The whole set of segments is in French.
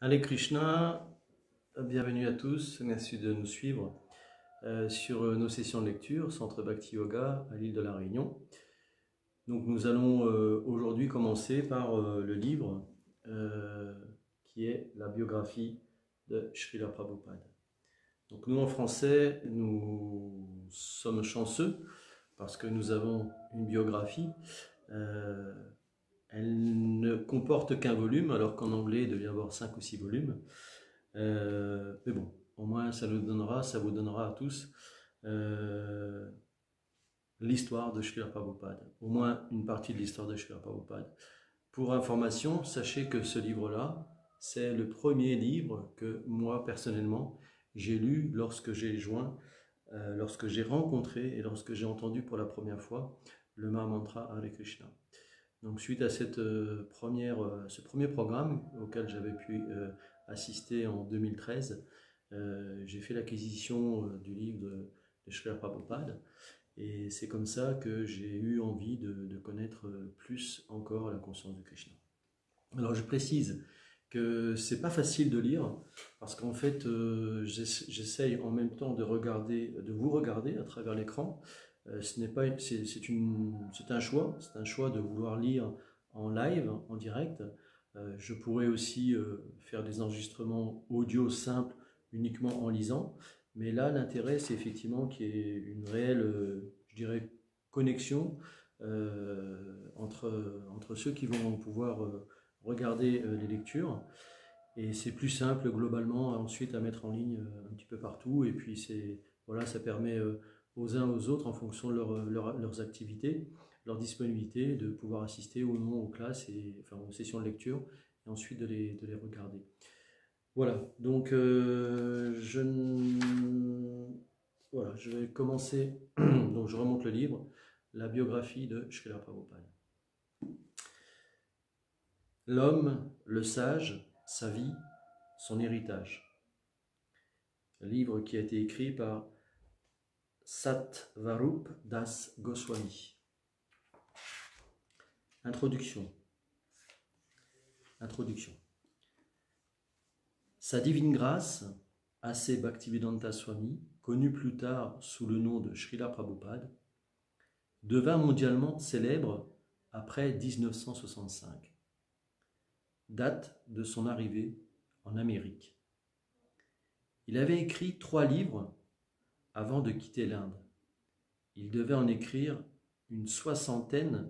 Hare Krishna, bienvenue à tous, merci de nous suivre sur nos sessions de lecture, Centre Bhakti Yoga à l'île de la Réunion. Donc nous allons aujourd'hui commencer par le livre qui est la biographie de Srila Prabhupada. Donc nous en français, nous sommes chanceux parce que nous avons une biographie. Elle ne comporte qu'un volume, alors qu'en anglais, il devait y avoir 5 ou 6 volumes. Mais bon, au moins ça vous donnera à tous l'histoire de Srila Prabhupada, au moins une partie de l'histoire de Srila Prabhupada. Pour information, sachez que ce livre-là, c'est le premier livre que moi personnellement j'ai lu lorsque j'ai rencontré et lorsque j'ai entendu pour la première fois le Mahamantra Hare Krishna. Donc suite à ce premier programme auquel j'avais pu assister en 2013, j'ai fait l'acquisition du livre de Srila Prabhupada et c'est comme ça que j'ai eu envie de connaître plus encore la conscience de Krishna. Alors je précise que c'est pas facile de lire parce qu'en fait j'essaye en même temps de vous regarder à travers l'écran. C'est un choix de vouloir lire en live, en direct. Je pourrais aussi faire des enregistrements audio simples uniquement en lisant, mais là l'intérêt c'est effectivement qu'il y ait une réelle, je dirais, connexion entre ceux qui vont pouvoir regarder les lectures. Et c'est plus simple globalement ensuite à mettre en ligne un petit peu partout. Et puis ça permet aux uns aux autres, en fonction de leurs activités, leur disponibilité, de pouvoir assister ou non aux classes, aux sessions de lecture, et ensuite de les regarder. Voilà, donc je vais commencer. Donc je remonte le livre, la biographie de Srila Prabhupada. L'homme, le sage, sa vie, son héritage. Un livre qui a été écrit par Sattvarup Das Goswami. Introduction. Sa divine grâce, A.C. Bhaktivedanta Swami, connu plus tard sous le nom de Srila Prabhupada, devint mondialement célèbre après 1965, date de son arrivée en Amérique. Il avait écrit 3 livres avant de quitter l'Inde. Il devait en écrire une 60aine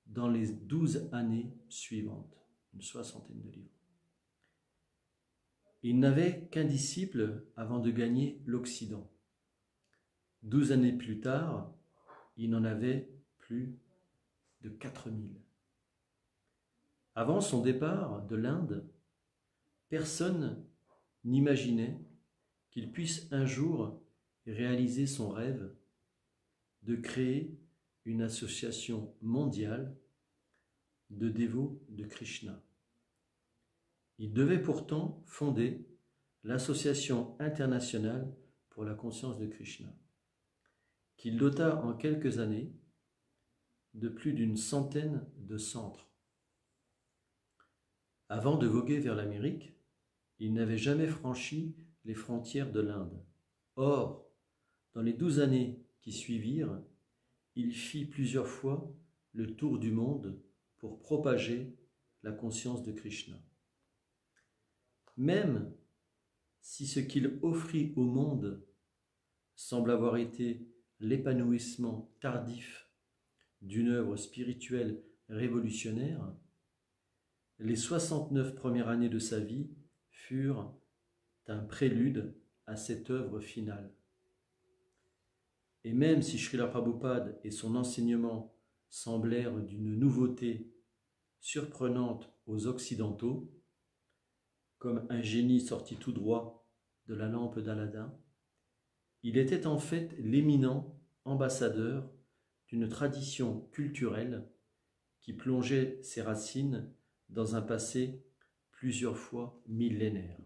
dans les 12 années suivantes. Une 60aine de livres. Il n'avait qu'un disciple avant de gagner l'Occident. 12 années plus tard, il n'en avait plus de 4000. Avant son départ de l'Inde, personne n'imaginait qu'il puisse un jour réaliser son rêve de créer une association mondiale de dévots de Krishna. Il devait pourtant fonder l'Association internationale pour la conscience de Krishna, qu'il dota en quelques années de plus d'une centaine de centres. Avant de voguer vers l'Amérique, il n'avait jamais franchi les frontières de l'Inde. Or, dans les 12 années qui suivirent, il fit plusieurs fois le tour du monde pour propager la conscience de Krishna. Même si ce qu'il offrit au monde semble avoir été l'épanouissement tardif d'une œuvre spirituelle révolutionnaire, les 69 premières années de sa vie furent un prélude à cette œuvre finale. Et même si Srila Prabhupada et son enseignement semblèrent d'une nouveauté surprenante aux Occidentaux, comme un génie sorti tout droit de la lampe d'Aladin, il était en fait l'éminent ambassadeur d'une tradition culturelle qui plongeait ses racines dans un passé plusieurs fois millénaire.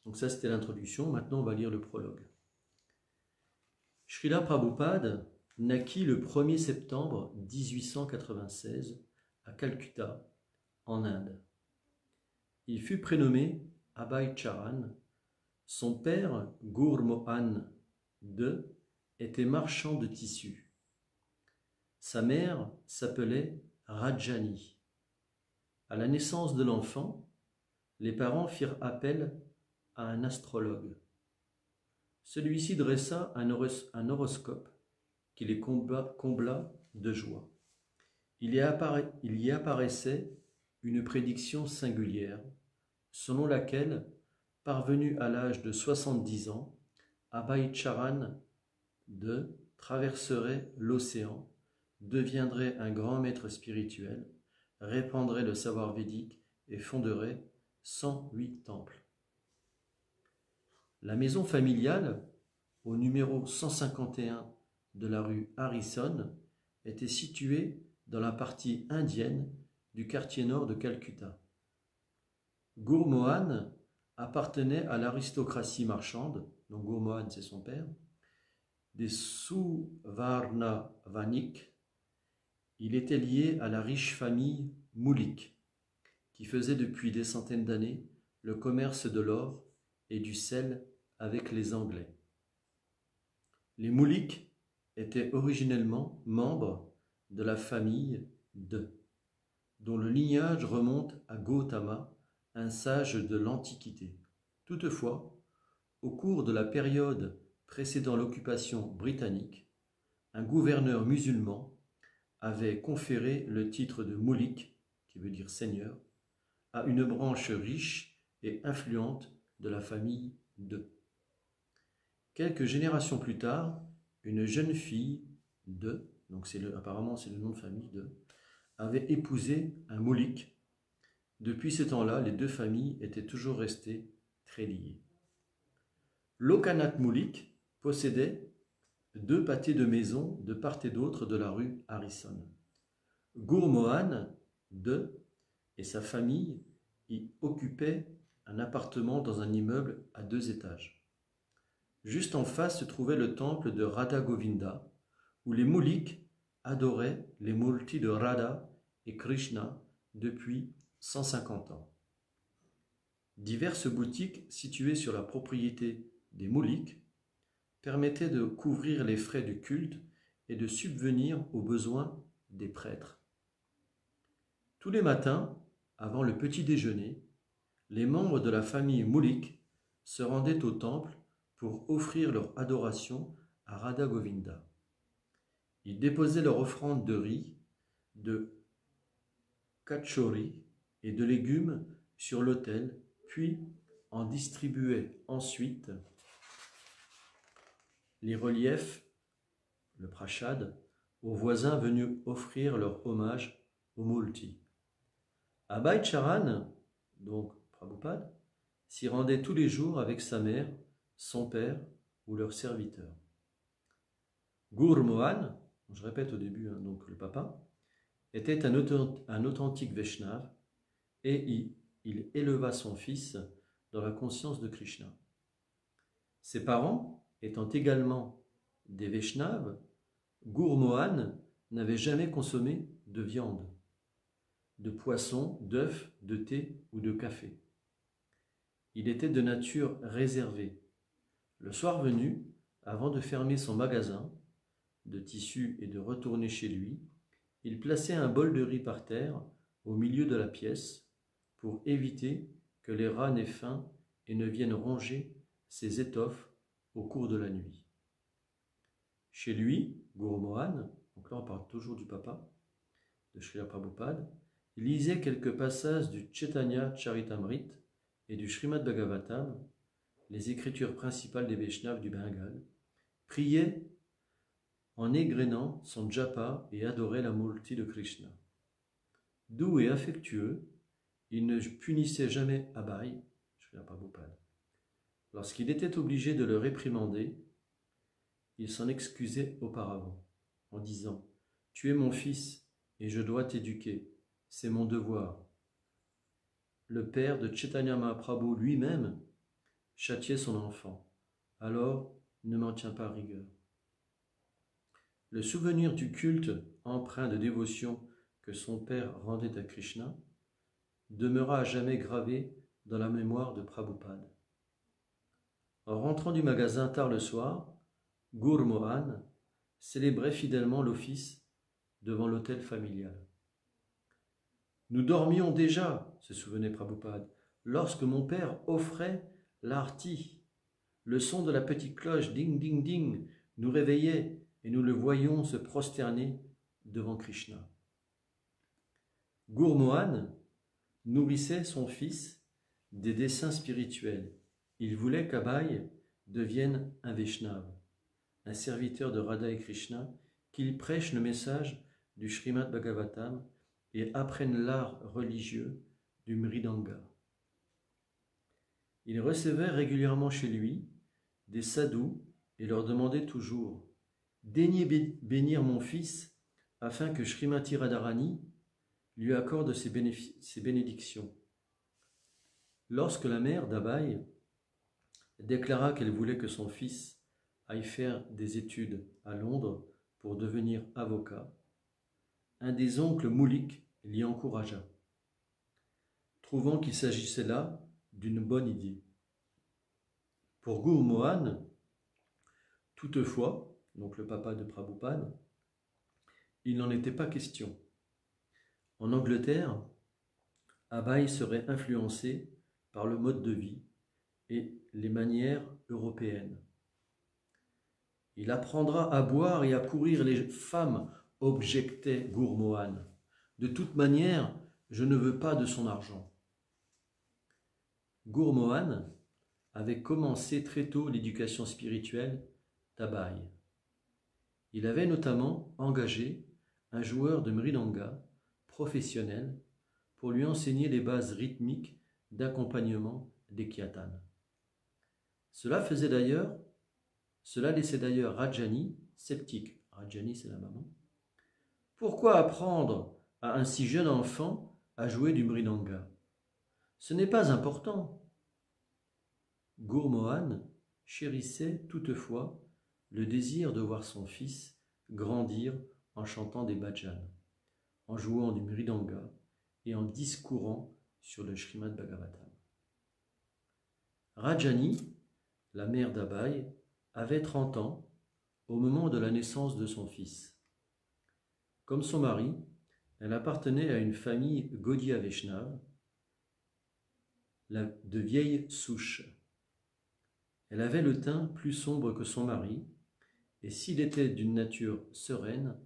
Donc ça, c'était l'introduction. Maintenant, on va lire le prologue. Srila Prabhupada naquit le 1er septembre 1896 à Calcutta, en Inde. Il fut prénommé Abhay Charan. Son père, Gurmohan II, était marchand de tissus. Sa mère s'appelait Rajani. À la naissance de l'enfant, les parents firent appel à un astrologue. Celui-ci dressa un horoscope qui les combla de joie. Il y apparaissait une prédiction singulière, selon laquelle, parvenu à l'âge de 70 ans, Abhay Charan II traverserait l'océan, deviendrait un grand maître spirituel, répandrait le savoir védique et fonderait 108 temples. La maison familiale, au numéro 151 de la rue Harrison, était située dans la partie indienne du quartier nord de Calcutta. Gurmohan appartenait à l'aristocratie marchande, donc Gurmohan c'est son père, des Suvarnavanik. Il était lié à la riche famille Moulik, qui faisait depuis des centaines d'années le commerce de l'or et du sel avec les Anglais. Les Moulik étaient originellement membres de la famille de, dont le lignage remonte à Gautama, un sage de l'Antiquité. Toutefois, au cours de la période précédant l'occupation britannique, un gouverneur musulman avait conféré le titre de Moulik, qui veut dire seigneur, à une branche riche et influente de la famille de. Quelques générations plus tard, une jeune fille de, donc apparemment c'est le nom de famille de, avait épousé un Moulik. Depuis ce temps-là, les deux familles étaient toujours restées très liées. Lokanath Moulik possédait 2 pâtés de maison de part et d'autre de la rue Harrison. Gurmohan II et sa famille y occupaient un appartement dans un immeuble à 2 étages. Juste en face se trouvait le temple de Radha Govinda, où les Moulik adoraient les Murtis de Radha et Krishna depuis 150 ans. Diverses boutiques situées sur la propriété des Moulik permettaient de couvrir les frais du culte et de subvenir aux besoins des prêtres. Tous les matins, avant le petit déjeuner, les membres de la famille Moulik se rendaient au temple pour offrir leur adoration à Radha Govinda. Ils déposaient leur offrande de riz, de kachori et de légumes sur l'autel, puis en distribuaient ensuite les reliefs, le prashad, aux voisins venus offrir leur hommage au Multi. Abhay Charan, donc Prabhupada, s'y rendait tous les jours avec sa mère, son père ou leurs serviteurs. Gurmohan, je répète au début, donc le papa, était un authentique Vaishnava et il éleva son fils dans la conscience de Krishna. Ses parents, étant également des Vaishnavas, Gurmohan n'avait jamais consommé de viande, de poisson, d'œufs, de thé ou de café. Il était de nature réservée. Le soir venu, avant de fermer son magasin de tissus et de retourner chez lui, il plaçait un bol de riz par terre au milieu de la pièce pour éviter que les rats n'aient faim et ne viennent ronger ses étoffes au cours de la nuit. Chez lui, Gurmohan, donc là on parle toujours du papa, de Srila Prabhupada, il lisait quelques passages du Chaitanya Charitamrita et du Srimad Bhagavatam, les écritures principales des Vaishnavas du Bengale, priait en égrénant son japa et adorait la Murti de Krishna. Doux et affectueux, il ne punissait jamais Abhay, Srila Prabhupada. Lorsqu'il était obligé de le réprimander, il s'en excusait auparavant, en disant « Tu es mon fils et je dois t'éduquer, c'est mon devoir. » Le père de Chaitanya Mahaprabhu lui-même châtiait son enfant, alors ne m'en tiens pas rigueur. Le souvenir du culte empreint de dévotion que son père rendait à Krishna demeura à jamais gravé dans la mémoire de Prabhupada. En rentrant du magasin tard le soir, Gurmohan célébrait fidèlement l'office devant l'autel familial. Nous dormions déjà, se souvenait Prabhupada, lorsque mon père offrait l'arti. Le son de la petite cloche ding ding ding nous réveillait et nous le voyions se prosterner devant Krishna. Gurmohan nourrissait son fils des desseins spirituels. Il voulait qu'Abhay devienne un Vaishnava, un serviteur de Radha et Krishna, qu'il prêche le message du Srimad Bhagavatam et apprenne l'art religieux du Mridanga. Il recevait régulièrement chez lui des sadhus et leur demandait toujours « Daignez bénir mon fils afin que Srimati Radharani lui accorde ses bénédictions. » Lorsque la mère d'Abhay déclara qu'elle voulait que son fils aille faire des études à Londres pour devenir avocat, un des oncles Moulik l'y encouragea, trouvant qu'il s'agissait là d'une bonne idée. Pour Gurmohan, toutefois, donc le papa de Prabhupada, il n'en était pas question. En Angleterre, Abhay serait influencé par le mode de vie et les manières européennes. Il apprendra à boire et à courir les femmes, objectait Gurmohan. De toute manière, je ne veux pas de son argent. Gurmohan avait commencé très tôt l'éducation spirituelle d'Abhay. Il avait notamment engagé un joueur de mridanga professionnel pour lui enseigner les bases rythmiques d'accompagnement des kirtans. Cela laissait d'ailleurs Rajani sceptique. Rajani, c'est la maman. Pourquoi apprendre à un si jeune enfant à jouer du mridanga? Ce n'est pas important. Gurmohan chérissait toutefois le désir de voir son fils grandir en chantant des bhajans, en jouant du mridanga et en discourant sur le Srimad Bhagavatam. Rajani, la mère d'Abhay, avait 30 ans au moment de la naissance de son fils. Comme son mari, elle appartenait à une famille Gaudiya Vaishnava, de vieille souche. Elle avait le teint plus sombre que son mari, et s'il était d'une nature sereine,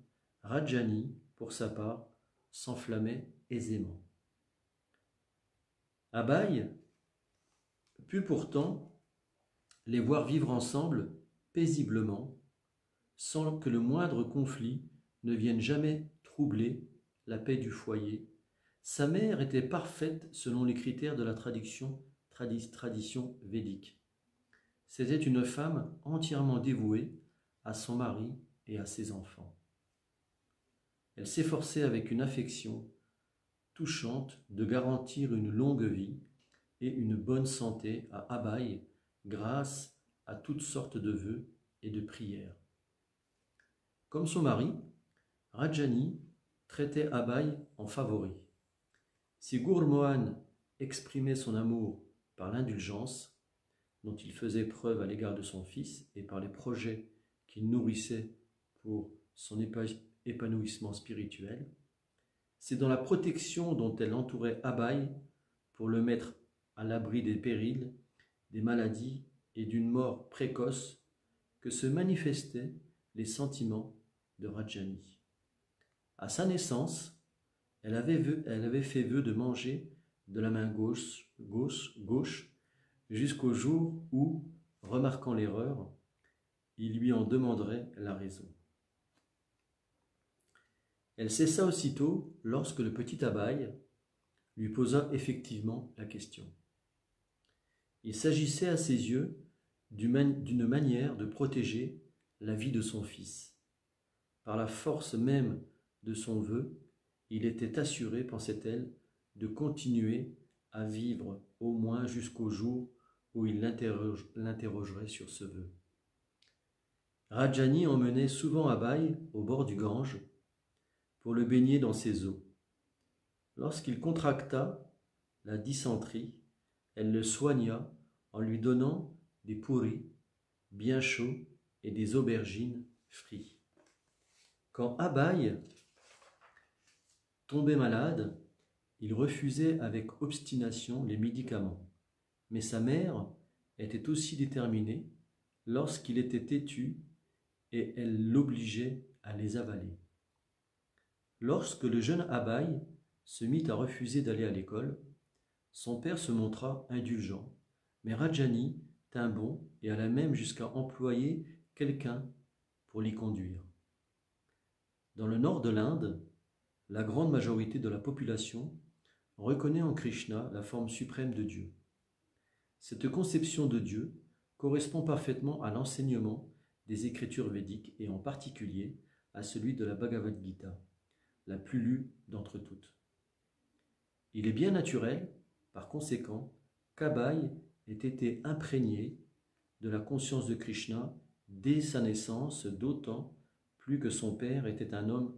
Rajani, pour sa part, s'enflammait aisément. Abhay put pourtant les voir vivre ensemble paisiblement, sans que le moindre conflit ne vienne jamais troubler la paix du foyer. Sa mère était parfaite selon les critères de la tradition védique. C'était une femme entièrement dévouée à son mari et à ses enfants. Elle s'efforçait avec une affection touchante de garantir une longue vie et une bonne santé à Abhay grâce à toutes sortes de vœux et de prières. Comme son mari, Rajani traitait Abhay en favori. Si Gurmohan exprimait son amour par l'indulgence dont il faisait preuve à l'égard de son fils et par les projets qu'il nourrissait pour son épanouissement spirituel, c'est dans la protection dont elle entourait Abhay pour le mettre à l'abri des périls, des maladies et d'une mort précoce que se manifestaient les sentiments de Rajani. À sa naissance, elle avait fait vœu de manger de la main gauche jusqu'au jour où, remarquant l'erreur, il lui en demanderait la raison. Elle cessa aussitôt lorsque le petit Abhay lui posa effectivement la question. Il s'agissait à ses yeux d'une manière de protéger la vie de son fils. Par la force même de son vœu, il était assuré, pensait-elle, de continuer à vivre au moins jusqu'au jour où il l'interrogerait sur ce vœu. Rajani emmenait souvent Abhay au bord du Gange pour le baigner dans ses eaux. Lorsqu'il contracta la dysenterie, elle le soigna en lui donnant des pourris bien chauds et des aubergines frites. Quand Abaye tombait malade, il refusait avec obstination les médicaments, mais sa mère était aussi déterminée lorsqu'il était têtu et elle l'obligeait à les avaler. Lorsque le jeune Abaye se mit à refuser d'aller à l'école, son père se montra indulgent, mais Rajani tint bon et alla même jusqu'à employer quelqu'un pour l'y conduire. Dans le nord de l'Inde, la grande majorité de la population reconnaît en Krishna la forme suprême de Dieu. Cette conception de Dieu correspond parfaitement à l'enseignement des écritures védiques et en particulier à celui de la Bhagavad Gita, la plus lue d'entre toutes. Il est bien naturel, par conséquent, qu'Abaye ait été imprégné de la conscience de Krishna dès sa naissance, d'autant plus que son père était un homme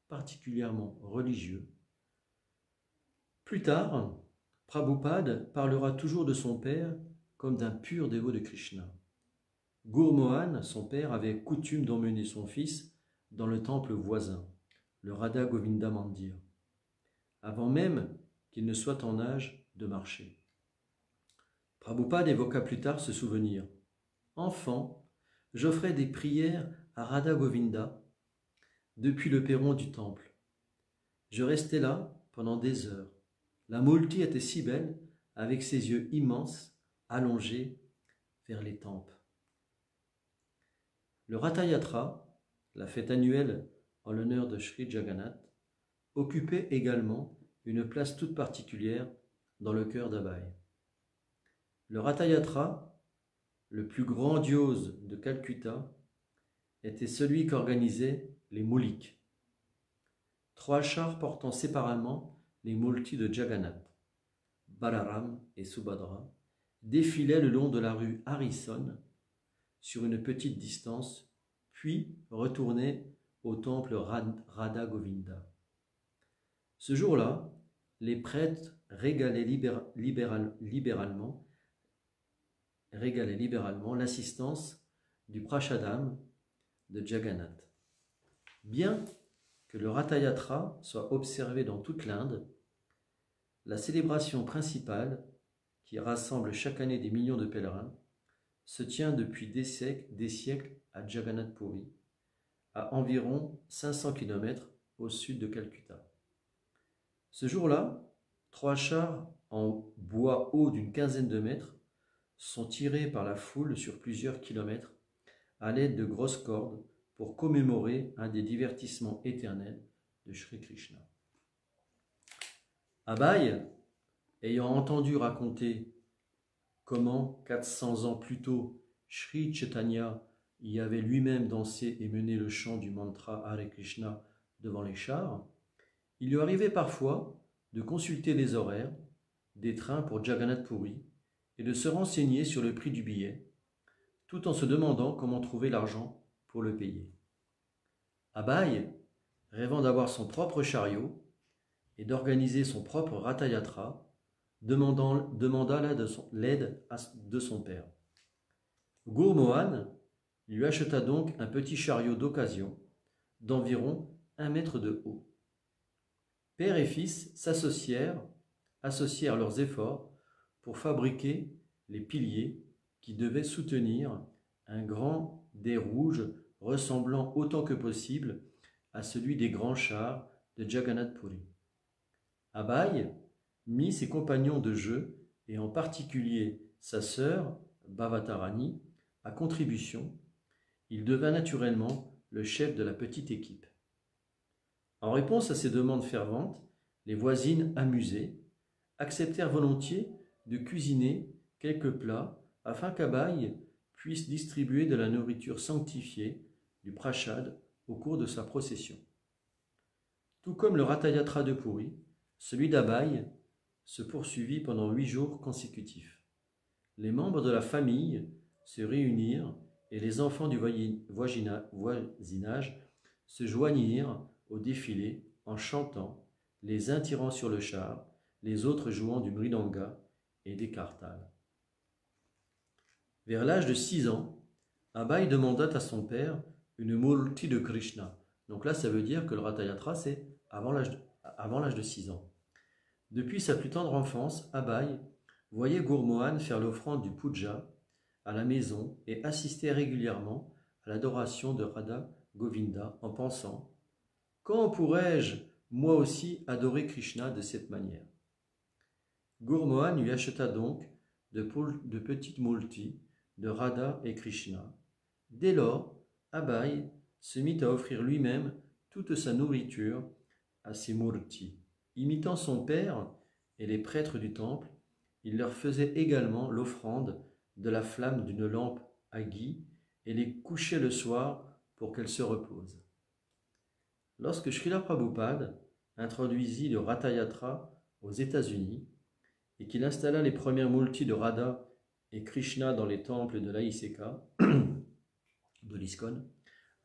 particulièrement religieux. Plus tard, Prabhupada parlera toujours de son père comme d'un pur dévot de Krishna. Gurmohan, son père, avait coutume d'emmener son fils dans le temple voisin, le Radha Govinda Mandir, avant même qu'il ne soit en âge de marcher. Prabhupada évoqua plus tard ce souvenir. Enfant, j'offrais des prières à Radha Govinda depuis le perron du temple. Je restais là pendant des heures. La Multi était si belle, avec ses yeux immenses, allongés vers les tempes. Le Ratha-yatra, la fête annuelle en l'honneur de Sri Jagannath, occupait également une place toute particulière dans le cœur d'Abaye. Le Ratha-yatra, le plus grandiose de Calcutta, était celui qu'organisaient les mouliks, 3 chars portant séparément les multis de Jagannath, Balaram et Subhadra, défilaient le long de la rue Harrison sur une petite distance, puis retournaient au temple Radha Govinda. Ce jour-là, les prêtres régalaient libéralement l'assistance du Prashadam de Jagannath. Bien que le Ratha-yatra soit observé dans toute l'Inde, la célébration principale, qui rassemble chaque année des millions de pèlerins, se tient depuis des siècles à Jagannath Puri, à environ 500 km au sud de Calcutta. Ce jour-là, 3 chars en bois haut d'une quinzaine de mètres sont tirés par la foule sur plusieurs kilomètres à l'aide de grosses cordes pour commémorer un des divertissements éternels de Sri Krishna. Abaye, ayant entendu raconter comment 400 ans plus tôt Sri Chaitanya y avait lui-même dansé et mené le chant du mantra Hare Krishna devant les chars, il lui arrivait parfois de consulter les horaires des trains pour Jagannath Puri et de se renseigner sur le prix du billet, tout en se demandant comment trouver l'argent pour le payer. Abaye, rêvant d'avoir son propre chariot et d'organiser son propre Ratha-yatra, demanda l'aide de son père. Gurmohan lui acheta donc un petit chariot d'occasion d'environ 1 mètre de haut. Père et fils associèrent leurs efforts pour fabriquer les piliers qui devaient soutenir un grand dais rouge ressemblant autant que possible à celui des grands chars de Jagannath Puri. Abaye mit ses compagnons de jeu, et en particulier sa sœur, Bhavatarani, à contribution. Il devint naturellement le chef de la petite équipe. En réponse à ces demandes ferventes, les voisines amusées acceptèrent volontiers de cuisiner quelques plats afin qu'Abaye puisse distribuer de la nourriture sanctifiée du prashad au cours de sa procession. Tout comme le Ratha-yatra de Puri, celui d'Abaye se poursuivit pendant 8 jours consécutifs. Les membres de la famille se réunirent et les enfants du voisinage se joignirent au défilé en chantant, les uns tirant sur le char, les autres jouant du mridanga et des kartals. Vers l'âge de 6 ans, Abhay demanda à son père une Murti de Krishna. Donc là, ça veut dire que le Ratayatra, c'est avant l'âge de 6 ans. Depuis sa plus tendre enfance, Abhay voyait Gurmohan faire l'offrande du puja à la maison et assistait régulièrement à l'adoration de Radha Govinda en pensant « Quand pourrais-je, moi aussi, adorer Krishna de cette manière ?» Gurmohan lui acheta donc de petites multis de Radha et Krishna. Dès lors, Abhay se mit à offrir lui-même toute sa nourriture à ces murtis. Imitant son père et les prêtres du temple, il leur faisait également l'offrande de la flamme d'une lampe à ghee et les couchait le soir pour qu'elles se reposent. Lorsque Srila Prabhupada introduisit le Ratayatra aux États-Unis et qu'il installa les premières multis de Radha et Krishna dans les temples de l'Aïseka, de l'ISKCON,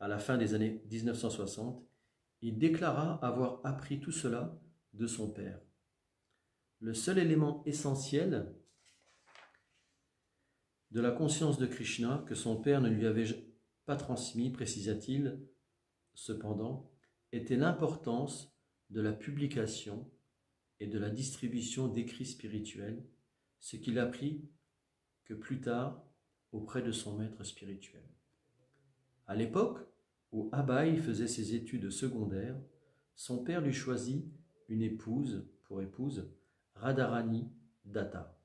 à la fin des années 1960, il déclara avoir appris tout cela de son père. Le seul élément essentiel de la conscience de Krishna que son père ne lui avait pas transmis, précisa-t-il, cependant, était l'importance de la publication et de la distribution d'écrits spirituels, ce qu'il apprit que plus tard auprès de son maître spirituel. À l'époque où Abhay faisait ses études secondaires, son père lui choisit une épouse pour épouse, Radharani Datta,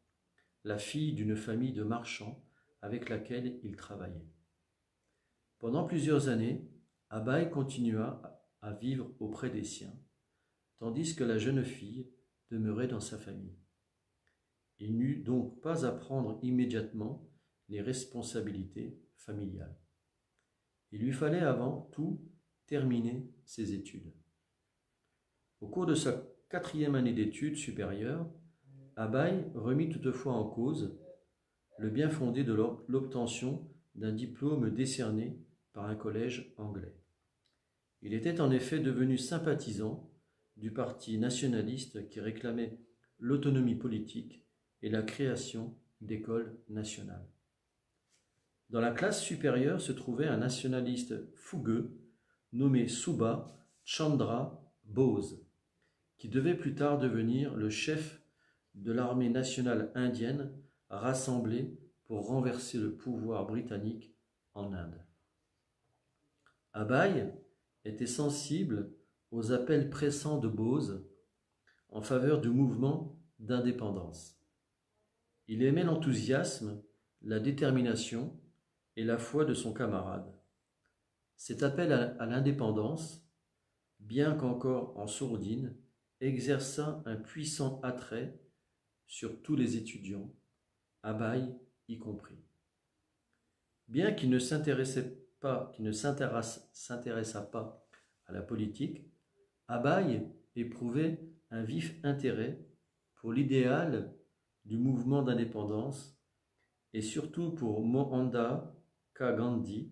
la fille d'une famille de marchands avec laquelle il travaillait. Pendant plusieurs années, Abhay continua à vivre auprès des siens, tandis que la jeune fille demeurait dans sa famille. Il n'eut donc pas à prendre immédiatement les responsabilités familiales. Il lui fallait avant tout terminer ses études. Au cours de sa 4e année d'études supérieures, Abhay remit toutefois en cause le bien fondé de l'obtention d'un diplôme décerné par un collège anglais. Il était en effet devenu sympathisant du parti nationaliste qui réclamait l'autonomie politique et la création d'écoles nationales. Dans la classe supérieure se trouvait un nationaliste fougueux nommé Subha Chandra Bose, qui devait plus tard devenir le chef de l'armée nationale indienne rassemblée pour renverser le pouvoir britannique en Inde. Abhay était sensible aux appels pressants de Bose en faveur du mouvement d'indépendance. Il aimait l'enthousiasme, la détermination et la foi de son camarade. Cet appel à l'indépendance, bien qu'encore en sourdine, exerça un puissant attrait sur tous les étudiants, Abhay y compris. Bien qu'il ne s'intéressât pas à la politique, Abhay éprouvait un vif intérêt pour l'idéal du mouvement d'indépendance et surtout pour Mohandas Gandhi.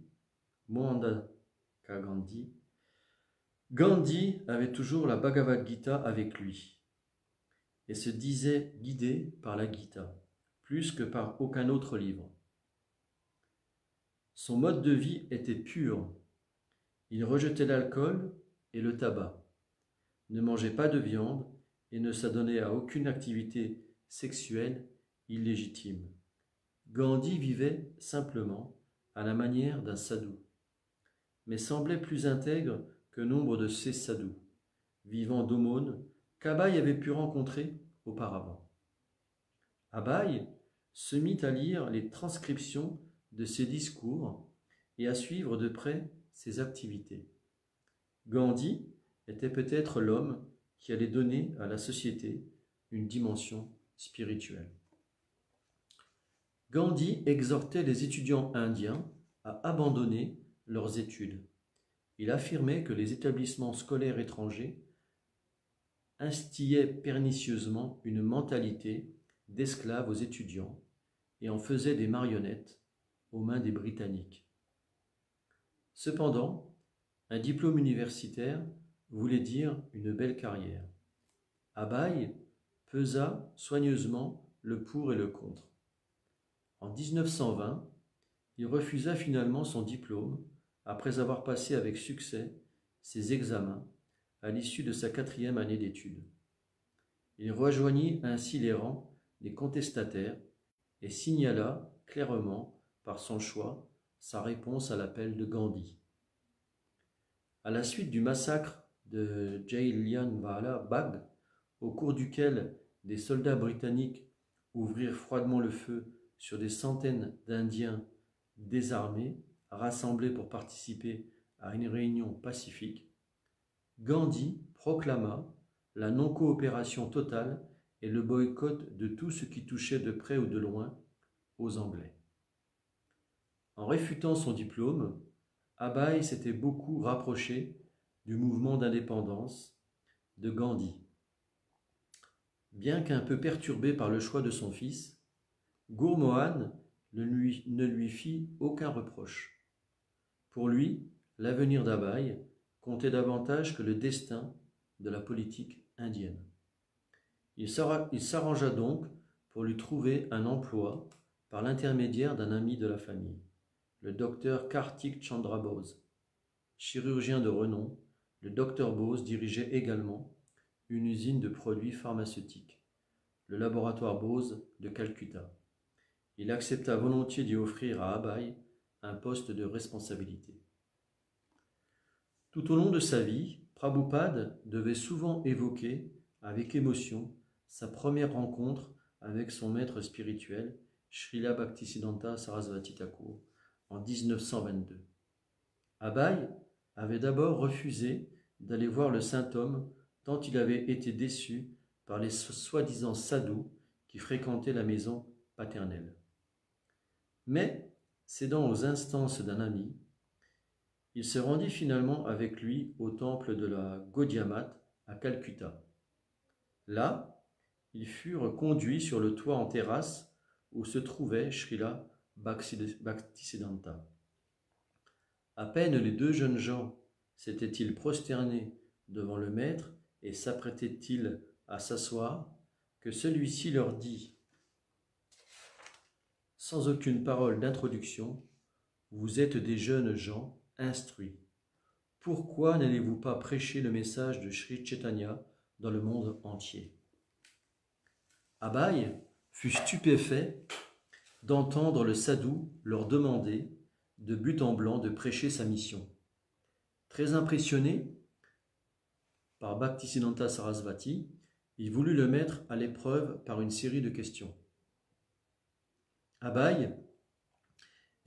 Gandhi avait toujours la Bhagavad Gita avec lui et se disait guidé par la Gita, plus que par aucun autre livre. Son mode de vie était pur. Il rejetait l'alcool et le tabac, ne mangeait pas de viande et ne s'adonnait à aucune activité sexuelle illégitime. Gandhi vivait simplement à la manière d'un sadhu, mais semblait plus intègre que nombre de ces sadhus, vivant d'aumônes, qu'Abhay avait pu rencontrer auparavant. Abhay se mit à lire les transcriptions de ses discours et à suivre de près ses activités. Gandhi était peut-être l'homme qui allait donner à la société une dimension spirituelle. Gandhi exhortait les étudiants indiens à abandonner leurs études. Il affirmait que les établissements scolaires étrangers instillaient pernicieusement une mentalité d'esclaves aux étudiants et en faisaient des marionnettes aux mains des Britanniques. Cependant, un diplôme universitaire voulait dire une belle carrière. Abhay pesa soigneusement le pour et le contre. En 1920, il refusa finalement son diplôme après avoir passé avec succès ses examens à l'issue de sa 4e année d'études. Il rejoignit ainsi les rangs des contestataires et signala clairement par son choix sa réponse à l'appel de Gandhi. À la suite du massacre de Jallianwala Bagh, au cours duquel des soldats britanniques ouvrirent froidement le feu sur des centaines d'Indiens désarmés rassemblés pour participer à une réunion pacifique, Gandhi proclama la non-coopération totale et le boycott de tout ce qui touchait de près ou de loin aux Anglais. En réfutant son diplôme, Abhay s'était beaucoup rapproché du mouvement d'indépendance de Gandhi. Bien qu'un peu perturbé par le choix de son fils, Gurmohan ne lui fit aucun reproche. Pour lui, l'avenir d'Abhay comptait davantage que le destin de la politique indienne. Il s'arrangea donc pour lui trouver un emploi par l'intermédiaire d'un ami de la famille, le docteur Kartik Chandra Bose. Chirurgien de renom, le docteur Bose dirigeait également une usine de produits pharmaceutiques, le laboratoire Bose de Calcutta. Il accepta volontiers d'y offrir à Abhay un poste de responsabilité. Tout au long de sa vie, Prabhupada devait souvent évoquer avec émotion sa première rencontre avec son maître spirituel, Srila Bhaktisiddhanta Sarasvati Thakur, en 1922. Abhay avait d'abord refusé d'aller voir le saint homme tant il avait été déçu par les soi-disant sadhus qui fréquentaient la maison paternelle. Mais, cédant aux instances d'un ami, il se rendit finalement avec lui au temple de la Gaudiya Math à Calcutta. Là, ils furent conduits sur le toit en terrasse où se trouvait Srila Bhaktisiddhanta. À peine les deux jeunes gens s'étaient-ils prosternés devant le maître et s'apprêtaient-ils à s'asseoir que celui-ci leur dit, sans aucune parole d'introduction, « Vous êtes des jeunes gens instruits. Pourquoi n'allez-vous pas prêcher le message de Sri Chaitanya dans le monde entier ?» Abhay fut stupéfait d'entendre le sadhu leur demander de but en blanc de prêcher sa mission. Très impressionné par Bhaktisiddhanta Sarasvati, il voulut le mettre à l'épreuve par une série de questions. Abhay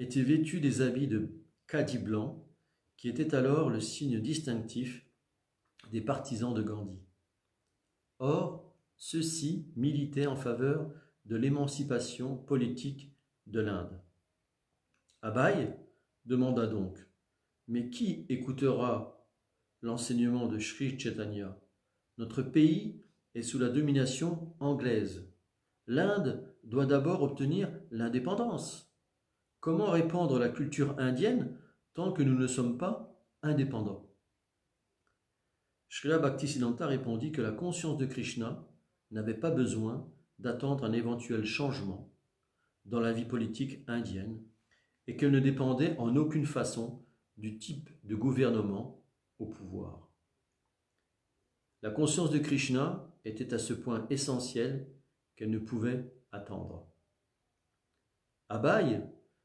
était vêtu des habits de khadi blanc qui étaient alors le signe distinctif des partisans de Gandhi. Or, ceux-ci militaient en faveur de l'émancipation politique de l'Inde. Abhay demanda donc, mais qui écoutera l'enseignement de Sri Chaitanya? Notre pays est sous la domination anglaise. L'Inde doit d'abord obtenir l'indépendance. Comment répandre la culture indienne tant que nous ne sommes pas indépendants? Srila Bhaktisiddhanta répondit que la conscience de Krishna n'avait pas besoin d'attendre un éventuel changement dans la vie politique indienne et qu'elle ne dépendait en aucune façon du type de gouvernement au pouvoir. La conscience de Krishna était à ce point essentielle qu'elle ne pouvait attendre. Abhay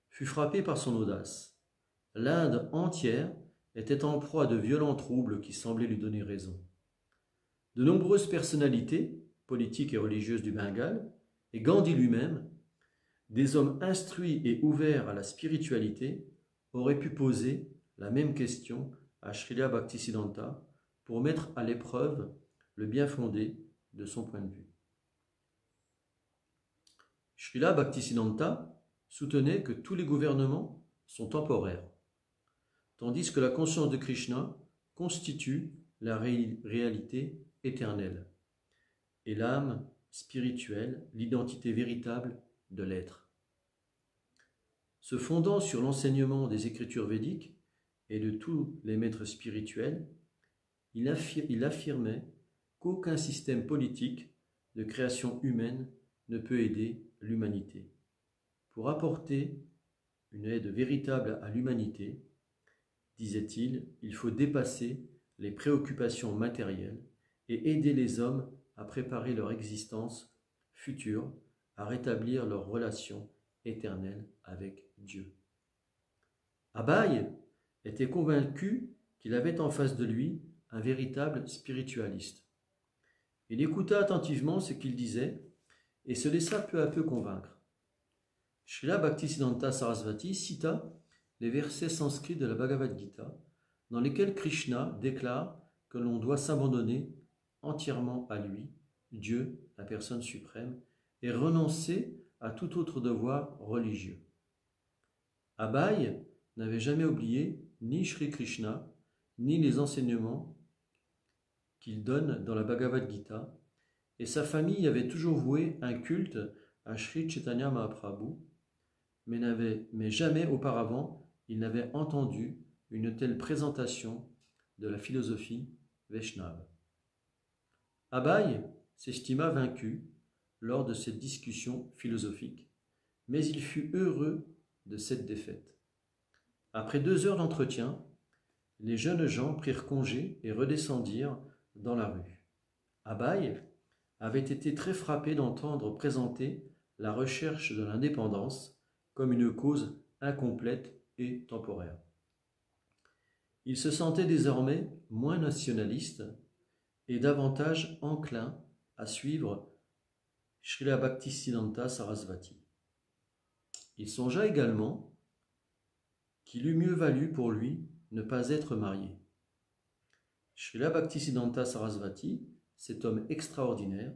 fut frappé par son audace. L'Inde entière était en proie à de violents troubles qui semblaient lui donner raison. De nombreuses personnalités, politiques et religieuses du Bengale, et Gandhi lui-même, des hommes instruits et ouverts à la spiritualité, auraient pu poser la même question à Srila Bhaktisiddhanta pour mettre à l'épreuve le bien fondé de son point de vue. Srila Bhaktisiddhanta soutenait que tous les gouvernements sont temporaires, tandis que la conscience de Krishna constitue la réalité éternelle et l'âme spirituelle, l'identité véritable de l'être. Se fondant sur l'enseignement des écritures védiques et de tous les maîtres spirituels, il affirmait qu'aucun système politique de création humaine ne peut aider l'humanité. Pour apporter une aide véritable à l'humanité, disait-il, il faut dépasser les préoccupations matérielles et aider les hommes à préparer leur existence future, à rétablir leur relation éternelle avec Dieu. Abaye était convaincu qu'il avait en face de lui un véritable spiritualiste. Il écouta attentivement ce qu'il disait et se laissa peu à peu convaincre. Srila Bhaktisiddhanta Sarasvati cita les versets sanskrits de la Bhagavad Gita, dans lesquels Krishna déclare que l'on doit s'abandonner entièrement à lui, Dieu, la personne suprême, et renoncer à tout autre devoir religieux. Abaye n'avait jamais oublié ni Sri Krishna, ni les enseignements qu'il donne dans la Bhagavad Gita, et sa famille avait toujours voué un culte à Sri Chaitanya Mahaprabhu, mais jamais auparavant il n'avait entendu une telle présentation de la philosophie Vaishnava. Abaye s'estima vaincu lors de cette discussion philosophique, mais il fut heureux de cette défaite. Après 2 heures d'entretien, les jeunes gens prirent congé et redescendirent dans la rue. Abaye avait été très frappé d'entendre présenter la recherche de l'indépendance comme une cause incomplète et temporaire. Il se sentait désormais moins nationaliste et davantage enclin à suivre Srila Bhaktisiddhanta Sarasvati. Il songea également qu'il eût mieux valu pour lui ne pas être marié. Srila Bhaktisiddhanta Sarasvati, cet homme extraordinaire,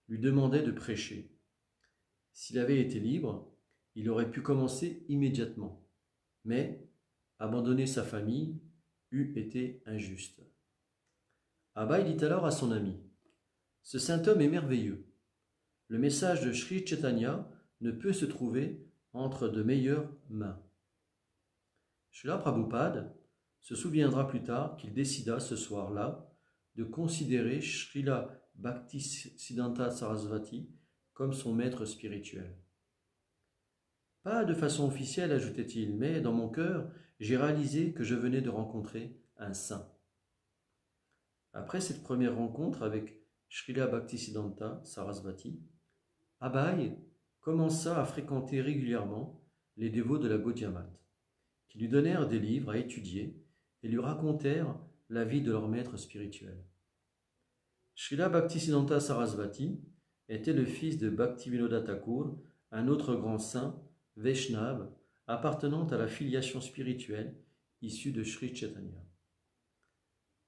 lui demandait de prêcher. S'il avait été libre, il aurait pu commencer immédiatement, mais abandonner sa famille eût été injuste. Abaye dit alors à son ami, « Ce saint homme est merveilleux. Le message de Sri Chaitanya ne peut se trouver entre de meilleures mains. » Srila Prabhupada se souviendra plus tard qu'il décida ce soir-là de considérer Srila Bhaktisiddhanta Sarasvati comme son maître spirituel. Pas de façon officielle, ajoutait-il, mais dans mon cœur, j'ai réalisé que je venais de rencontrer un saint. Après cette première rencontre avec Srila Bhaktisiddhanta Sarasvati, Abaye commença à fréquenter régulièrement les dévots de la Gaudiya Math, qui lui donnèrent des livres à étudier et lui racontèrent la vie de leur maître spirituel. Srila Bhaktisiddhanta Sarasvati était le fils de Bhaktivinoda Thakur, un autre grand saint, Vaishnava, appartenant à la filiation spirituelle issue de Sri Chaitanya.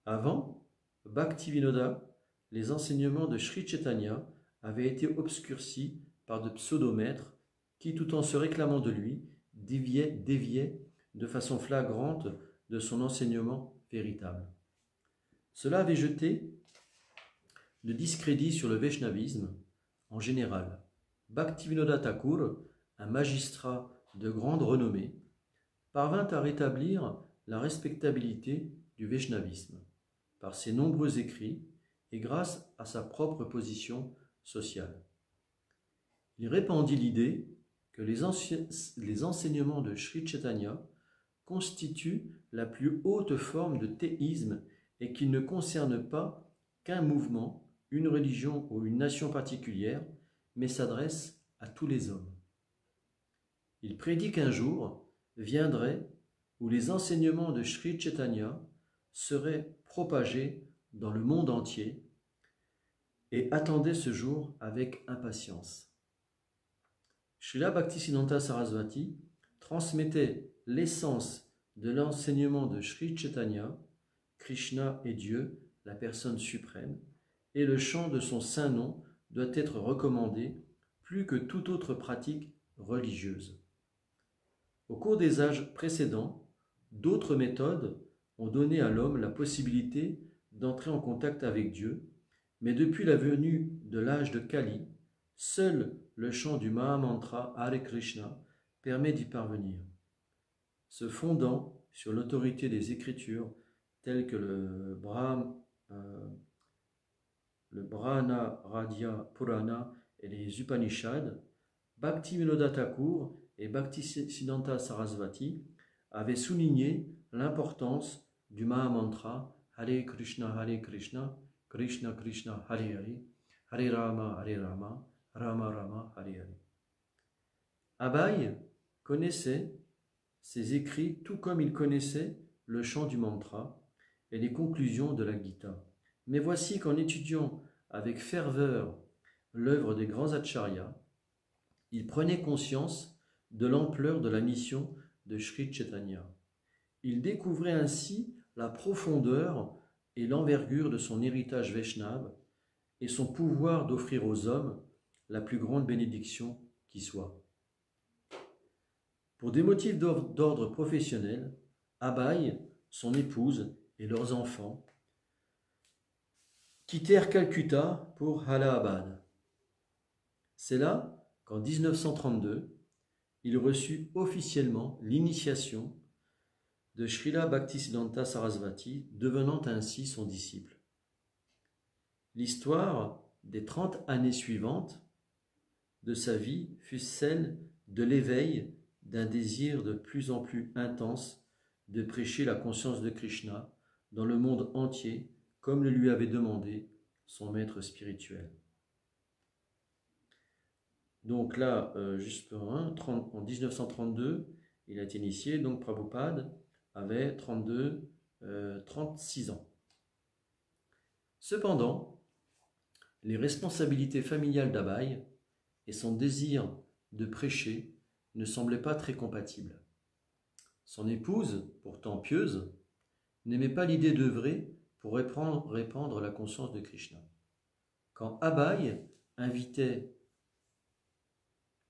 Avant Bhaktivinoda, les enseignements de Sri Chaitanya avaient été obscurcis par de pseudomètres qui, tout en se réclamant de lui, déviaient de façon flagrante de son enseignement véritable. Cela avait jeté le discrédit sur le vaishnavisme en général. Bhaktivinoda Thakur, un magistrat de grande renommée, parvint à rétablir la respectabilité du vaishnavisme par ses nombreux écrits et grâce à sa propre position sociale. Il répandit l'idée que les enseignements de Sri Chaitanya constituent la plus haute forme de théisme et qu'ils ne concernent pas qu'un mouvement, une religion ou une nation particulière, mais s'adressent à tous les hommes. Il prédit qu'un jour viendrait où les enseignements de Sri Chaitanya seraient propagés dans le monde entier et attendait ce jour avec impatience. Srila Bhaktisiddhanta Sarasvati transmettait l'essence de l'enseignement de Sri Chaitanya, Krishna est Dieu, la personne suprême, et le chant de son saint nom doit être recommandé plus que toute autre pratique religieuse. Au cours des âges précédents, d'autres méthodes ont donné à l'homme la possibilité d'entrer en contact avec Dieu, mais depuis la venue de l'âge de Kali, seul le chant du Mahamantra Hare Krishna permet d'y parvenir. Se fondant sur l'autorité des Écritures telles que le le Brahmana Radhya Purana et les Upanishads, Bhaktivinoda Thakur et Bhaktisiddhanta Sarasvati avaient souligné l'importance du Mahamantra Hare Krishna, Krishna Krishna, Hare Hare, Hare Rama, Rama Rama, Hare Hare. Abhay connaissait ces écrits tout comme il connaissait le chant du mantra et les conclusions de la Gita. Mais voici qu'en étudiant avec ferveur l'œuvre des grands acharyas, il prenait conscience de l'ampleur de la mission de Sri Chaitanya. Il découvrait ainsi la profondeur et l'envergure de son héritage Vaishnava et son pouvoir d'offrir aux hommes la plus grande bénédiction qui soit. Pour des motifs d'ordre professionnel, Abhay, son épouse et leurs enfants quittèrent Calcutta pour Allahabad. C'est là qu'en 1932, il reçut officiellement l'initiation de Srila Bhaktisiddhanta Sarasvati, devenant ainsi son disciple. L'histoire des 30 années suivantes de sa vie fut celle de l'éveil d'un désir de plus en plus intense de prêcher la conscience de Krishna dans le monde entier, comme le lui avait demandé son maître spirituel. Donc là, justement, en 1932, il a été initié, donc Prabhupada avait 36 ans. Cependant, les responsabilités familiales d'Abhay et son désir de prêcher ne semblaient pas très compatibles. Son épouse, pourtant pieuse, n'aimait pas l'idée d'œuvrer pour répandre la conscience de Krishna. Quand Abhay invitait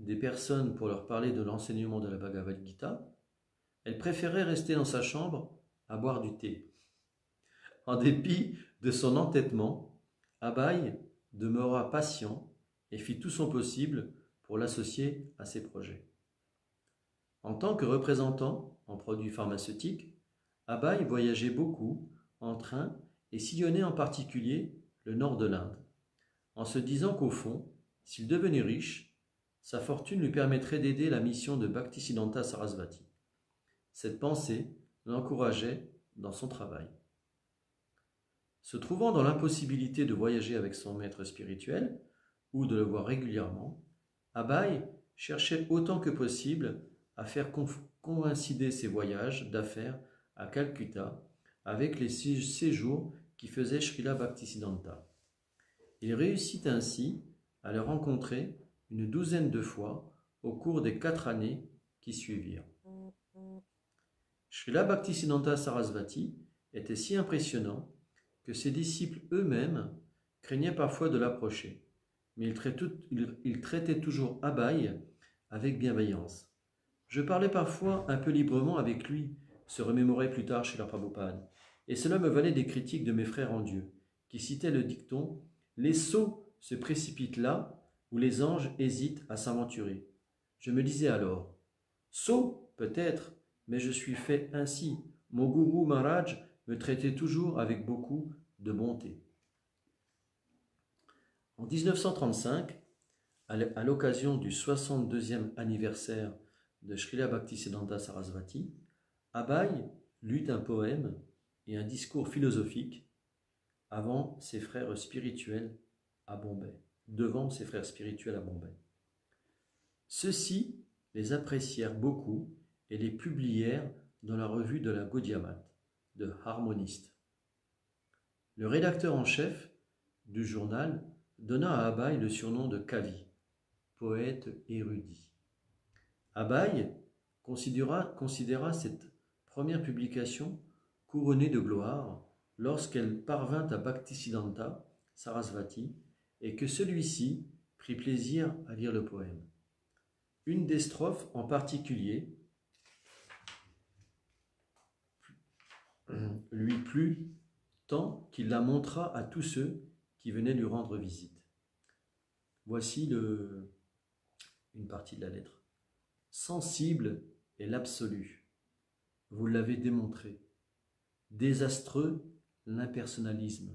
des personnes pour leur parler de l'enseignement de la Bhagavad Gita, elle préférait rester dans sa chambre à boire du thé. En dépit de son entêtement, Abhay demeura patient et fit tout son possible pour l'associer à ses projets. En tant que représentant en produits pharmaceutiques, Abhay voyageait beaucoup en train et sillonnait en particulier le nord de l'Inde, en se disant qu'au fond, s'il devenait riche, sa fortune lui permettrait d'aider la mission de Bhaktisiddhanta Sarasvati. Cette pensée l'encourageait dans son travail. Se trouvant dans l'impossibilité de voyager avec son maître spirituel ou de le voir régulièrement, Abhay cherchait autant que possible à faire coïncider ses voyages d'affaires à Calcutta avec les séjours qui faisait Srila Bhaktisiddhanta. Il réussit ainsi à le rencontrer une douzaine de fois au cours des 4 années qui suivirent. Srila Bhaktisiddhanta Sarasvati était si impressionnant que ses disciples eux-mêmes craignaient parfois de l'approcher, mais il traitait toujours Abhay avec bienveillance. Je parlais parfois un peu librement avec lui, se remémorait plus tard Srila Prabhupada, et cela me valait des critiques de mes frères en Dieu, qui citaient le dicton « Les sots se précipitent là où les anges hésitent à s'aventurer ». Je me disais alors « Sot, peut-être, mais je suis fait ainsi. Mon gourou Maharaj me traitait toujours avec beaucoup de bonté. » En 1935, à l'occasion du 62e anniversaire de Srila Bhaktisiddhanta Sarasvati, Abhay lut un poème et un discours philosophique devant ses frères spirituels à Bombay. Ceux-ci les apprécièrent beaucoup et les publièrent dans la revue de la Gaudiya Math, de Harmoniste. Le rédacteur en chef du journal donna à Abhay le surnom de Kavi, poète érudit. Abhay considéra cette première publication couronnée de gloire lorsqu'elle parvint à Bhaktisiddhanta Sarasvati et que celui-ci prit plaisir à lire le poème. Une des strophes en particulier lui plut tant qu'il la montra à tous ceux qui venaient lui rendre visite. Voici une partie de la lettre. Sensible est l'absolu, vous l'avez démontré. Désastreux l'impersonnalisme,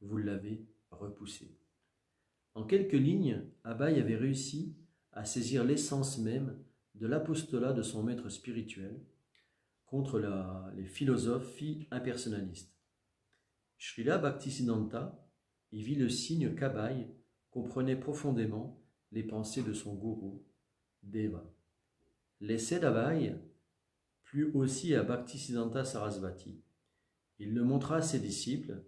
vous l'avez repoussé. En quelques lignes, Abhay avait réussi à saisir l'essence même de l'apostolat de son maître spirituel contre les philosophies impersonnalistes. Srila Bhaktisiddhanta y vit le signe qu'Abhay comprenait profondément les pensées de son gourou, Deva. L'essai d'Abhay plut aussi à Bhaktisiddhanta Sarasvati. Il le montra à ses disciples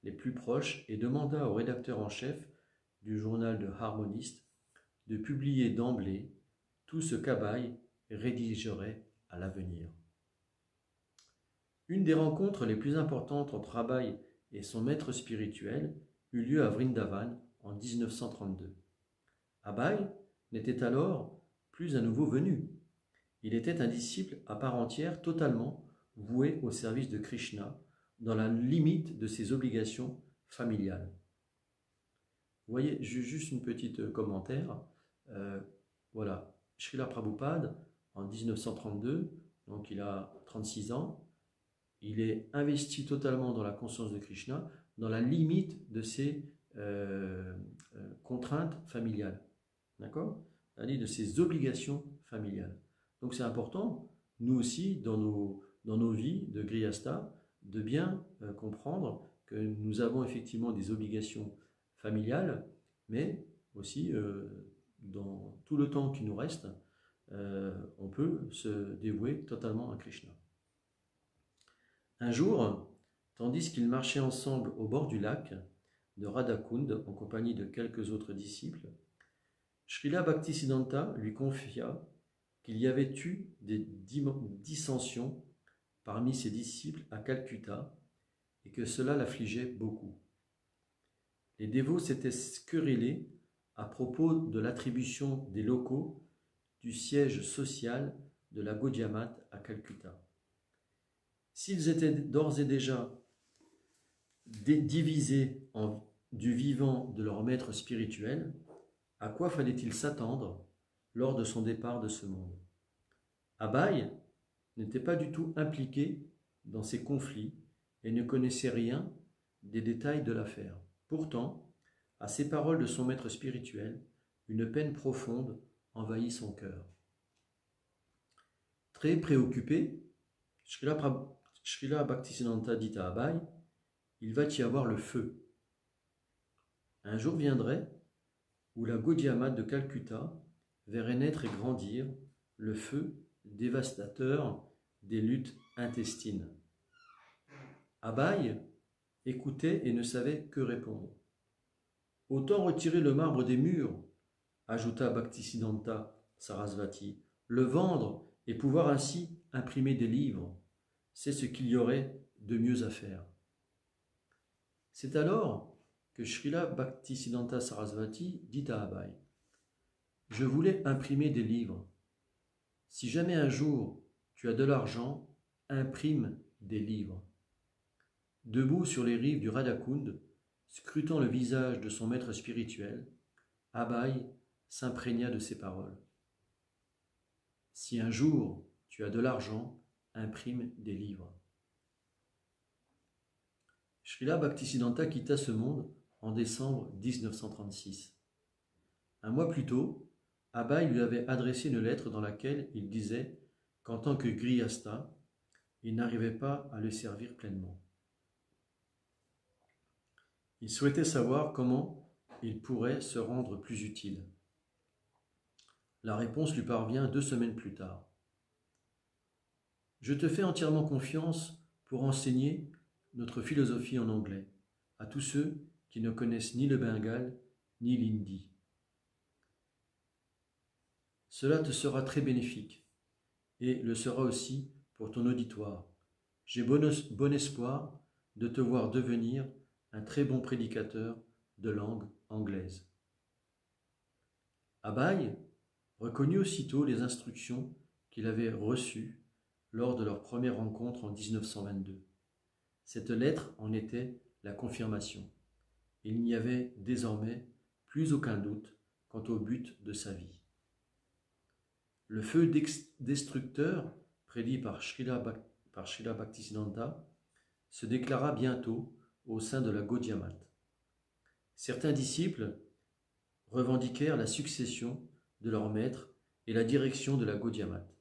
les plus proches et demanda au rédacteur en chef du journal de Harmoniste de publier d'emblée tout ce qu'Abhay rédigerait à l'avenir. Une des rencontres les plus importantes entre Abhay et son maître spirituel eut lieu à Vrindavan en 1932. Abhay n'était alors plus à nouveau venu. Il était un disciple à part entière, totalement voué au service de Krishna, dans la limite de ses obligations familiales. Vous voyez, juste une petite commentaire. Voilà, Srila Prabhupada, en 1932, donc il a 36 ans, il est investi totalement dans la conscience de Krishna, dans la limite de ses contraintes familiales. D'accord ? C'est-à-dire de ses obligations familiales. Donc c'est important, nous aussi, dans nos vies de Grihastha, de bien comprendre que nous avons effectivement des obligations familiales, mais aussi dans tout le temps qui nous reste, on peut se dévouer totalement à Krishna. Un jour, tandis qu'ils marchaient ensemble au bord du lac de Radhakund en compagnie de quelques autres disciples, Srila Bhaktisiddhanta lui confia qu'il y avait eu des dissensions parmi ses disciples à Calcutta et que cela l'affligeait beaucoup. Les dévots s'étaient querellés à propos de l'attribution des locaux du siège social de la Gaudiya Math à Calcutta. S'ils étaient d'ores et déjà divisés du vivant de leur maître spirituel, à quoi fallait-il s'attendre lors de son départ de ce monde? Abhay n'était pas du tout impliqué dans ces conflits et ne connaissait rien des détails de l'affaire. Pourtant, à ces paroles de son maître spirituel, une peine profonde envahit son cœur. Très préoccupé, Srila Bhaktisiddhanta dit à Abhay, il va y avoir le feu. Un jour viendrait où la Gaudiya Math de Calcutta verrait naître et grandir le feu dévastateur des luttes intestines. Abhay écoutait et ne savait que répondre. Autant retirer le marbre des murs, ajouta Bhaktisiddhanta Sarasvati, le vendre et pouvoir ainsi imprimer des livres, c'est ce qu'il y aurait de mieux à faire. C'est alors que Srila Bhaktisiddhanta Sarasvati dit à Abhay, « Je voulais imprimer des livres. Si jamais un jour tu as de l'argent, imprime des livres. » Debout sur les rives du Radhakund, scrutant le visage de son maître spirituel, Abhay s'imprégna de ces paroles. « Si un jour tu as de l'argent, imprime des livres. » Srila Bhaktisiddhanta quitta ce monde en décembre 1936. Un mois plus tôt, Abhay lui avait adressé une lettre dans laquelle il disait qu'en tant que Grihastha, il n'arrivait pas à le servir pleinement. Il souhaitait savoir comment il pourrait se rendre plus utile. La réponse lui parvient 2 semaines plus tard. « Je te fais entièrement confiance pour enseigner notre philosophie en anglais à tous ceux qui ne connaissent ni le bengale ni l'hindi. Cela te sera très bénéfique et le sera aussi pour ton auditoire. J'ai bon espoir de te voir devenir un très bon prédicateur de langue anglaise. » Abhay reconnut aussitôt les instructions qu'il avait reçues lors de leur première rencontre en 1922. Cette lettre en était la confirmation. Il n'y avait désormais plus aucun doute quant au but de sa vie. Le feu destructeur prédit par Srila Bhaktisiddhanta se déclara bientôt au sein de la Gaudiya Math. Certains disciples revendiquèrent la succession de leur maître et la direction de la Gaudiya Math.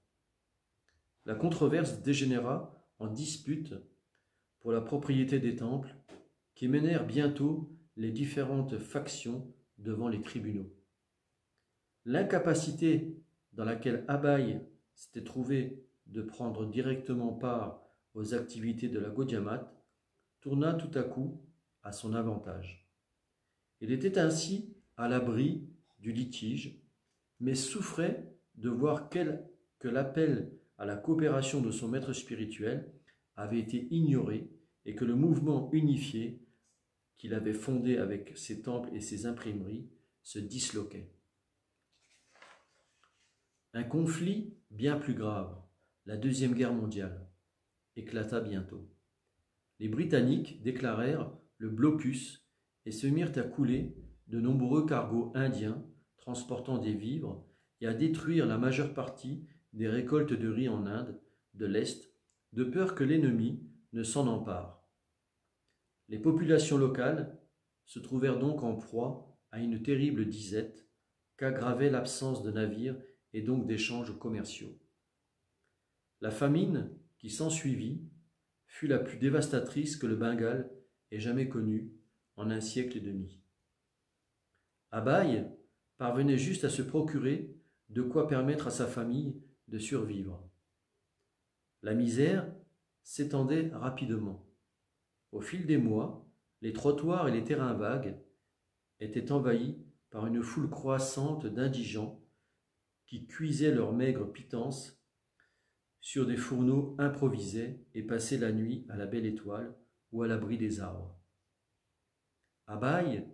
La controverse dégénéra en dispute pour la propriété des temples qui menèrent bientôt les différentes factions devant les tribunaux. L'incapacité dans laquelle Abai s'était trouvé de prendre directement part aux activités de la Gaudiya Math tourna tout à coup à son avantage. Il était ainsi à l'abri du litige, mais souffrait de voir que l'appel à la coopération de son maître spirituel avait été ignoré et que le mouvement unifié qu'il avait fondé avec ses temples et ses imprimeries se disloquait. Un conflit bien plus grave, la Deuxième Guerre mondiale, éclata bientôt. Les Britanniques déclarèrent le blocus et se mirent à couler de nombreux cargos indiens transportant des vivres et à détruire la majeure partie des récoltes de riz en Inde de l'Est, de peur que l'ennemi ne s'en empare. Les populations locales se trouvèrent donc en proie à une terrible disette qu'aggravait l'absence de navires et donc d'échanges commerciaux. La famine qui s'ensuivit fut la plus dévastatrice que le Bengale ait jamais connue en un siècle et demi. Abai parvenait juste à se procurer de quoi permettre à sa famille de survivre. La misère s'étendait rapidement. Au fil des mois, les trottoirs et les terrains vagues étaient envahis par une foule croissante d'indigents qui cuisaient leur maigre pitance sur des fourneaux improvisés et passaient la nuit à la belle étoile ou à l'abri des arbres. Abai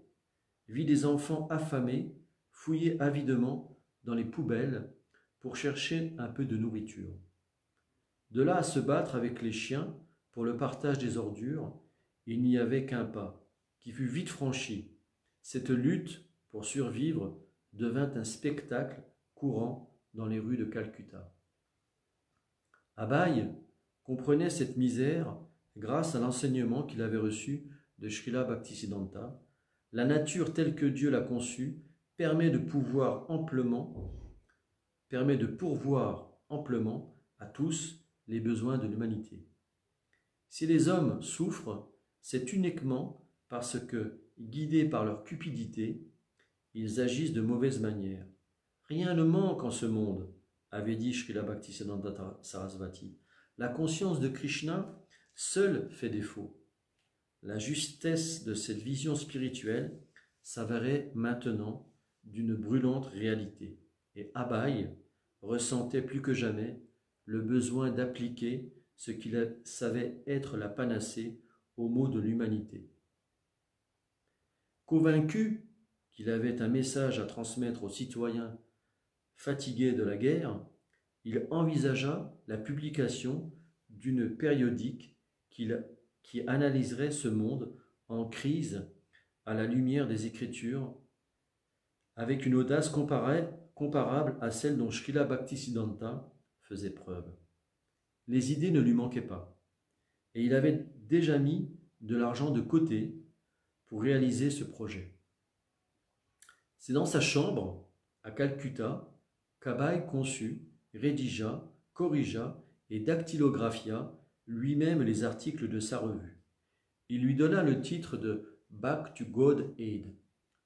vit des enfants affamés fouiller avidement dans les poubelles pour chercher un peu de nourriture. De là à se battre avec les chiens pour le partage des ordures, il n'y avait qu'un pas, qui fut vite franchi. Cette lutte pour survivre devint un spectacle courant dans les rues de Calcutta. Abai comprenait cette misère grâce à l'enseignement qu'il avait reçu de Srila Bhaktisiddhanta. La nature telle que Dieu l'a conçue permet de pourvoir amplement à tous les besoins de l'humanité. Si les hommes souffrent, c'est uniquement parce que, guidés par leur cupidité, ils agissent de mauvaise manière. Rien ne manque en ce monde, avait dit Srila Bhaktisiddhanta Sarasvati. La conscience de Krishna seule fait défaut. La justesse de cette vision spirituelle s'avérait maintenant d'une brûlante réalité, et Abai ressentait plus que jamais le besoin d'appliquer ce qu'il savait être la panacée aux maux de l'humanité. Convaincu qu'il avait un message à transmettre aux citoyens fatigués de la guerre, il envisagea la publication d'une périodique qui analyserait ce monde en crise à la lumière des Écritures, avec une audace comparable à celle dont Srila Bhaktisiddhanta faisait preuve. Les idées ne lui manquaient pas, et il avait déjà mis de l'argent de côté pour réaliser ce projet. C'est dans sa chambre, à Calcutta, qu'Abai conçut, rédigea, corrigea et dactylographia lui-même les articles de sa revue. Il lui donna le titre de Back to God Aid,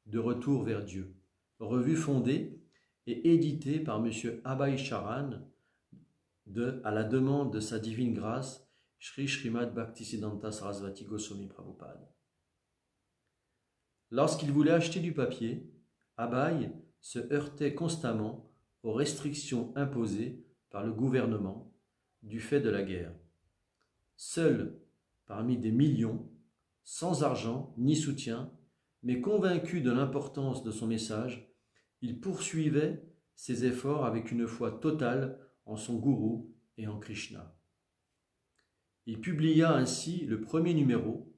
de retour vers Dieu, revue fondée et éditée par M. Abai Charan à la demande de sa divine grâce, Sri Srimad Bhaktisiddhanta Sarasvati Goswami Prabhupada. Lorsqu'il voulait acheter du papier, Abai se heurtait constamment aux restrictions imposées par le gouvernement du fait de la guerre. Seul parmi des millions, sans argent ni soutien, mais convaincu de l'importance de son message, il poursuivait ses efforts avec une foi totale en son gourou et en Krishna. Il publia ainsi le premier numéro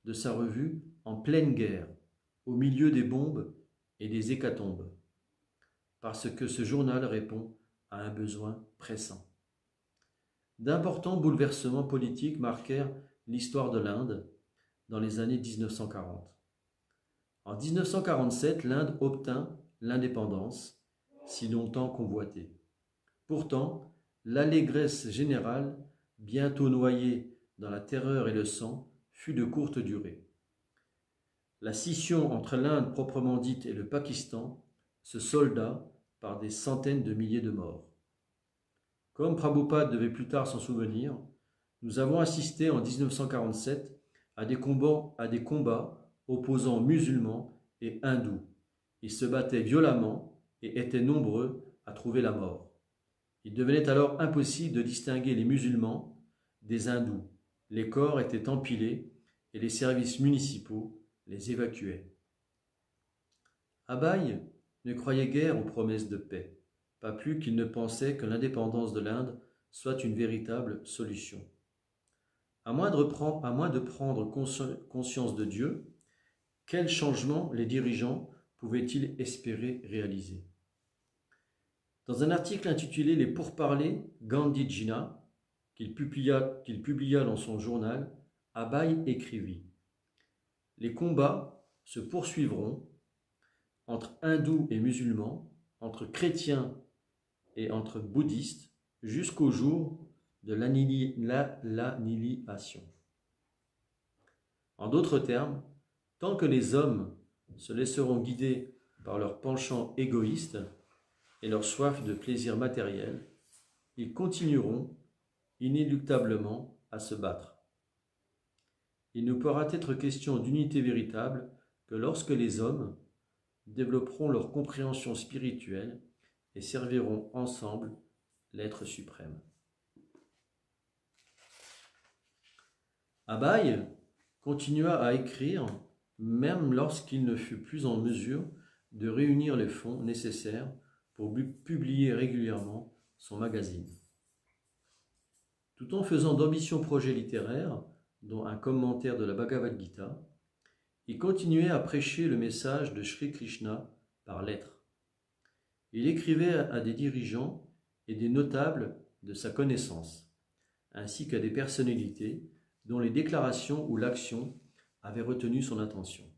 de sa revue en pleine guerre, au milieu des bombes et des hécatombes, parce que ce journal répond à un besoin pressant. D'importants bouleversements politiques marquèrent l'histoire de l'Inde dans les années 1940. En 1947, l'Inde obtint l'indépendance, si longtemps convoitée. Pourtant, l'allégresse générale, bientôt noyée dans la terreur et le sang, fut de courte durée. La scission entre l'Inde proprement dite et le Pakistan se solda par des centaines de milliers de morts. Comme Prabhupada devait plus tard s'en souvenir, nous avons assisté en 1947 à des combats opposant musulmans et hindous. Ils se battaient violemment et étaient nombreux à trouver la mort. Il devenait alors impossible de distinguer les musulmans des hindous. Les corps étaient empilés et les services municipaux les évacuaient. Abai ne croyait guère aux promesses de paix, pas plus qu'il ne pensait que l'indépendance de l'Inde soit une véritable solution. À moins de prendre conscience de Dieu, quel changement les dirigeants pouvaient-ils espérer réaliser? Dans un article intitulé Les pourparlers Gandhi-Jinnah, qu'il publia dans son journal, Abai écrivit « Les combats se poursuivront entre hindous et musulmans, entre chrétiens et entre bouddhistes, jusqu'au jour de l'annihilation. En d'autres termes, tant que les hommes se laisseront guider par leur penchant égoïste et leur soif de plaisir matériel, ils continueront inéluctablement à se battre. Il ne pourra être question d'unité véritable que lorsque les hommes développeront leur compréhension spirituelle et serviront ensemble l'être suprême. Abai continua à écrire même lorsqu'il ne fut plus en mesure de réunir les fonds nécessaires pour publier régulièrement son magazine. Tout en faisant d'ambitieux projets littéraires, dont un commentaire de la Bhagavad Gita, il continuait à prêcher le message de Sri Krishna par lettres. Il écrivait à des dirigeants et des notables de sa connaissance, ainsi qu'à des personnalités dont les déclarations ou l'action avaient retenu son attention.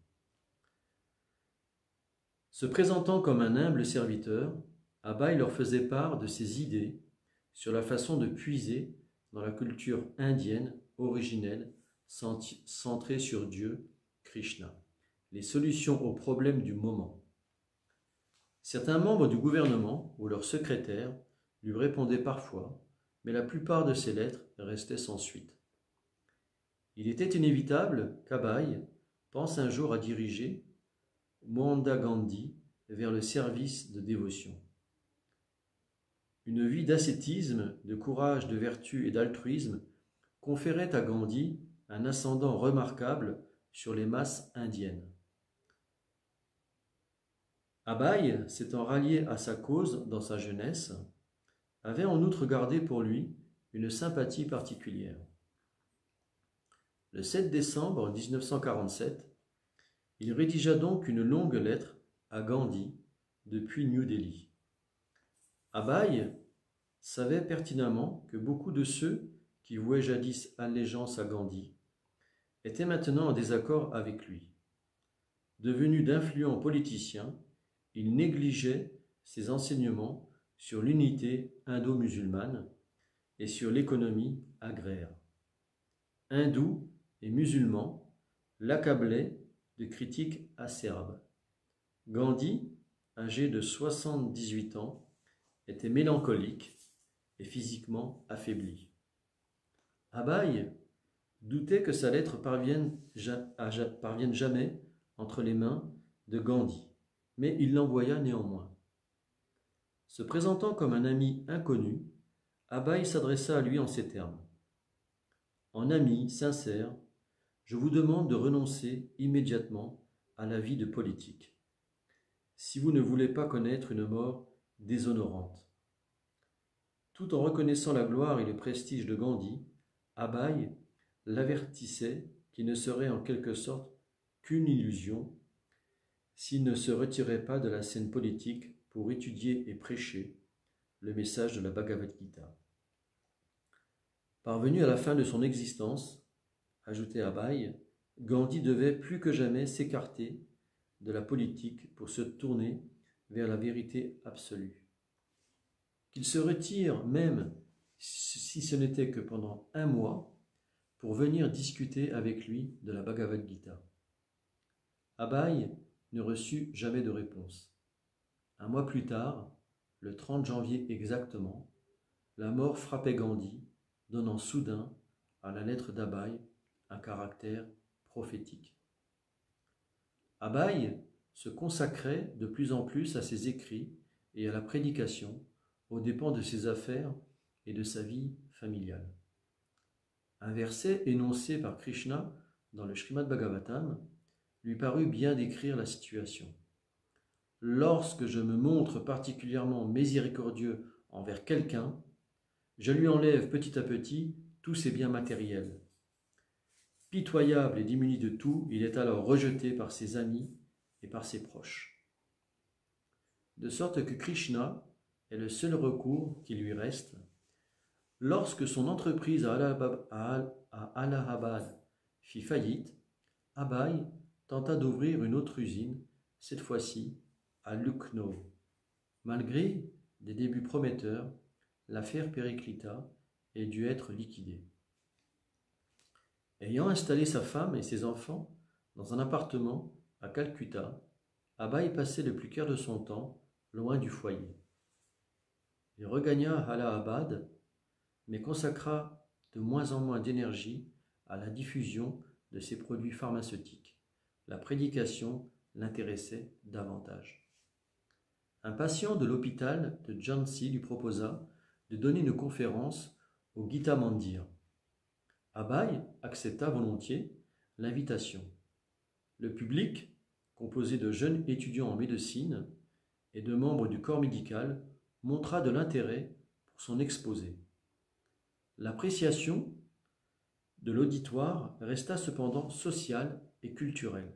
Se présentant comme un humble serviteur, Abai leur faisait part de ses idées sur la façon de puiser dans la culture indienne originelle centrée sur Dieu, Krishna, les solutions aux problèmes du moment. Certains membres du gouvernement ou leurs secrétaires lui répondaient parfois, mais la plupart de ses lettres restaient sans suite. Il était inévitable qu'Abai pense un jour à diriger Mohandas Gandhi vers le service de dévotion. Une vie d'ascétisme, de courage, de vertu et d'altruisme conférait à Gandhi un ascendant remarquable sur les masses indiennes. Abai, s'étant rallié à sa cause dans sa jeunesse, avait en outre gardé pour lui une sympathie particulière. Le 7 décembre 1947, il rédigea donc une longue lettre à Gandhi depuis New Delhi. Abai savait pertinemment que beaucoup de ceux qui vouaient jadis allégeance à Gandhi étaient maintenant en désaccord avec lui. Devenu d'influents politiciens, il négligeait ses enseignements sur l'unité indo-musulmane et sur l'économie agraire. Hindous et musulmans l'accablaient de critiques acerbes. Gandhi, âgé de 78 ans, était mélancolique et physiquement affaibli. Abai doutait que sa lettre parvienne jamais entre les mains de Gandhi, mais il l'envoya néanmoins. Se présentant comme un ami inconnu, Abai s'adressa à lui en ces termes. « En ami sincère, je vous demande de renoncer immédiatement à la vie de politique, si vous ne voulez pas connaître une mort déshonorante. » Tout en reconnaissant la gloire et le prestige de Gandhi, Abai l'avertissait qu'il ne serait en quelque sorte qu'une illusion s'il ne se retirait pas de la scène politique pour étudier et prêcher le message de la Bhagavad Gita. Parvenu à la fin de son existence, ajoutait Abai, Gandhi devait plus que jamais s'écarter de la politique pour se tourner vers la vérité absolue. Qu'il se retire même, si ce n'était que pendant un mois, pour venir discuter avec lui de la Bhagavad Gita. Abai ne reçut jamais de réponse. Un mois plus tard, le 30 janvier exactement, la mort frappait Gandhi, donnant soudain à la lettre d'Abai un caractère prophétique. Abai se consacrait de plus en plus à ses écrits et à la prédication aux dépens de ses affaires et de sa vie familiale. Un verset énoncé par Krishna dans le Srimad Bhagavatam lui parut bien décrire la situation. « Lorsque je me montre particulièrement miséricordieux envers quelqu'un, je lui enlève petit à petit tous ses biens matériels. Pitoyable et démuni de tout, il est alors rejeté par ses amis et par ses proches. De sorte que Krishna est le seul recours qui lui reste. Lorsque son entreprise à Allahabad fit faillite, Abai tenta d'ouvrir une autre usine, cette fois-ci à Lucknow. Malgré des débuts prometteurs, l'affaire périclita et dut être liquidée. Ayant installé sa femme et ses enfants dans un appartement à Calcutta, Abai passait le plus clair de son temps loin du foyer. Il regagna Allahabad, mais consacra de moins en moins d'énergie à la diffusion de ses produits pharmaceutiques. La prédication l'intéressait davantage. Un patient de l'hôpital de Jhansi lui proposa de donner une conférence au Gita Mandir. Abai accepta volontiers l'invitation. Le public, composé de jeunes étudiants en médecine et de membres du corps médical, montra de l'intérêt pour son exposé. L'appréciation de l'auditoire resta cependant sociale et culturelle.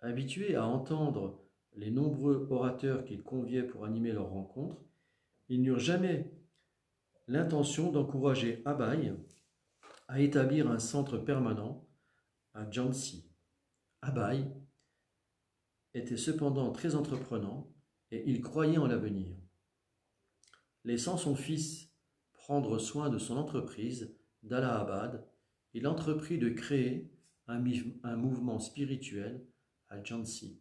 Habitués à entendre les nombreux orateurs qu'ils conviaient pour animer leurs rencontres, ils n'eurent jamais l'intention d'encourager Abai à établir un centre permanent à Jhansi. Abai était cependant très entreprenant et il croyait en l'avenir. Laissant son fils prendre soin de son entreprise d'Allahabad, il entreprit de créer un mouvement spirituel à Jhansi.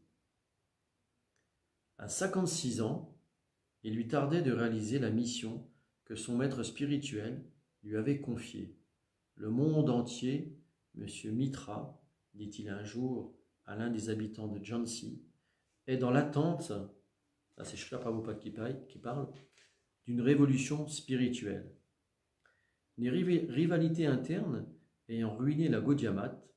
À 56 ans, il lui tardait de réaliser la mission que son maître spirituel lui avait confiée. Le monde entier, Monsieur Mitra, dit-il un jour à l'un des habitants de Jhansi, est dans l'attente, là c'est Srila Prabhupada qui parle, d'une révolution spirituelle. Les rivalités internes ayant ruiné la Gaudiya Math,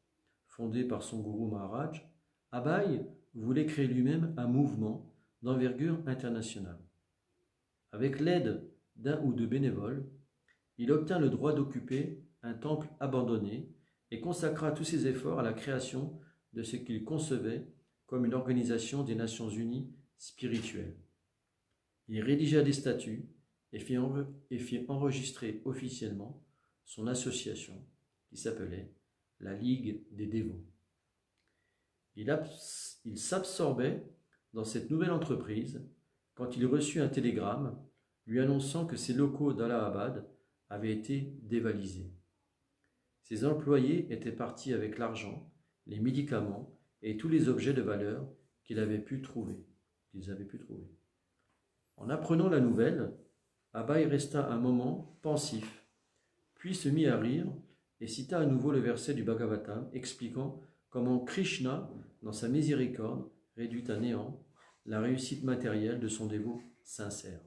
fondée par son gourou Maharaj, Abai voulait créer lui-même un mouvement d'envergure internationale. Avec l'aide d'un ou deux bénévoles, il obtint le droit d'occuper un temple abandonné et consacra tous ses efforts à la création de ce qu'il concevait comme une organisation des Nations Unies spirituelle. Il rédigea des statuts et fit enregistrer officiellement son association qui s'appelait la Ligue des Dévots. Il s'absorbait dans cette nouvelle entreprise quand il reçut un télégramme lui annonçant que ses locaux d'Allahabad avaient été dévalisés. Ses employés étaient partis avec l'argent, les médicaments et tous les objets de valeur qu'ils avaient pu trouver. En apprenant la nouvelle, Abai resta un moment pensif, puis se mit à rire et cita à nouveau le verset du Bhagavatam expliquant comment Krishna, dans sa miséricorde, réduit à néant la réussite matérielle de son dévot sincère.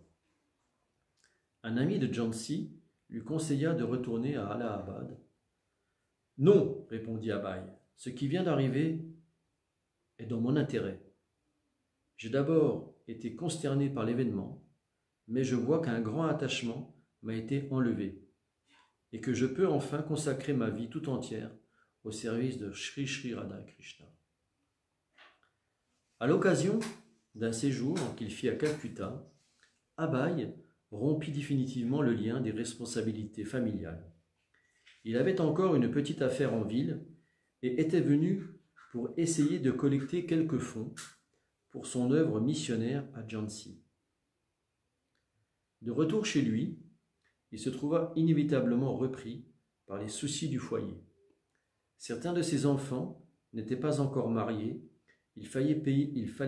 Un ami de Jhansi lui conseilla de retourner à Allahabad. « Non, répondit Abai, ce qui vient d'arriver est dans mon intérêt. J'ai d'abord été consterné par l'événement, mais je vois qu'un grand attachement m'a été enlevé et que je peux enfin consacrer ma vie tout entière au service de Sri Sri Radha Krishna. » À l'occasion d'un séjour qu'il fit à Calcutta, Abai rompit définitivement le lien des responsabilités familiales. Il avait encore une petite affaire en ville et était venu pour essayer de collecter quelques fonds pour son œuvre missionnaire à Jhansi. De retour chez lui, il se trouva inévitablement repris par les soucis du foyer. Certains de ses enfants n'étaient pas encore mariés, il fallait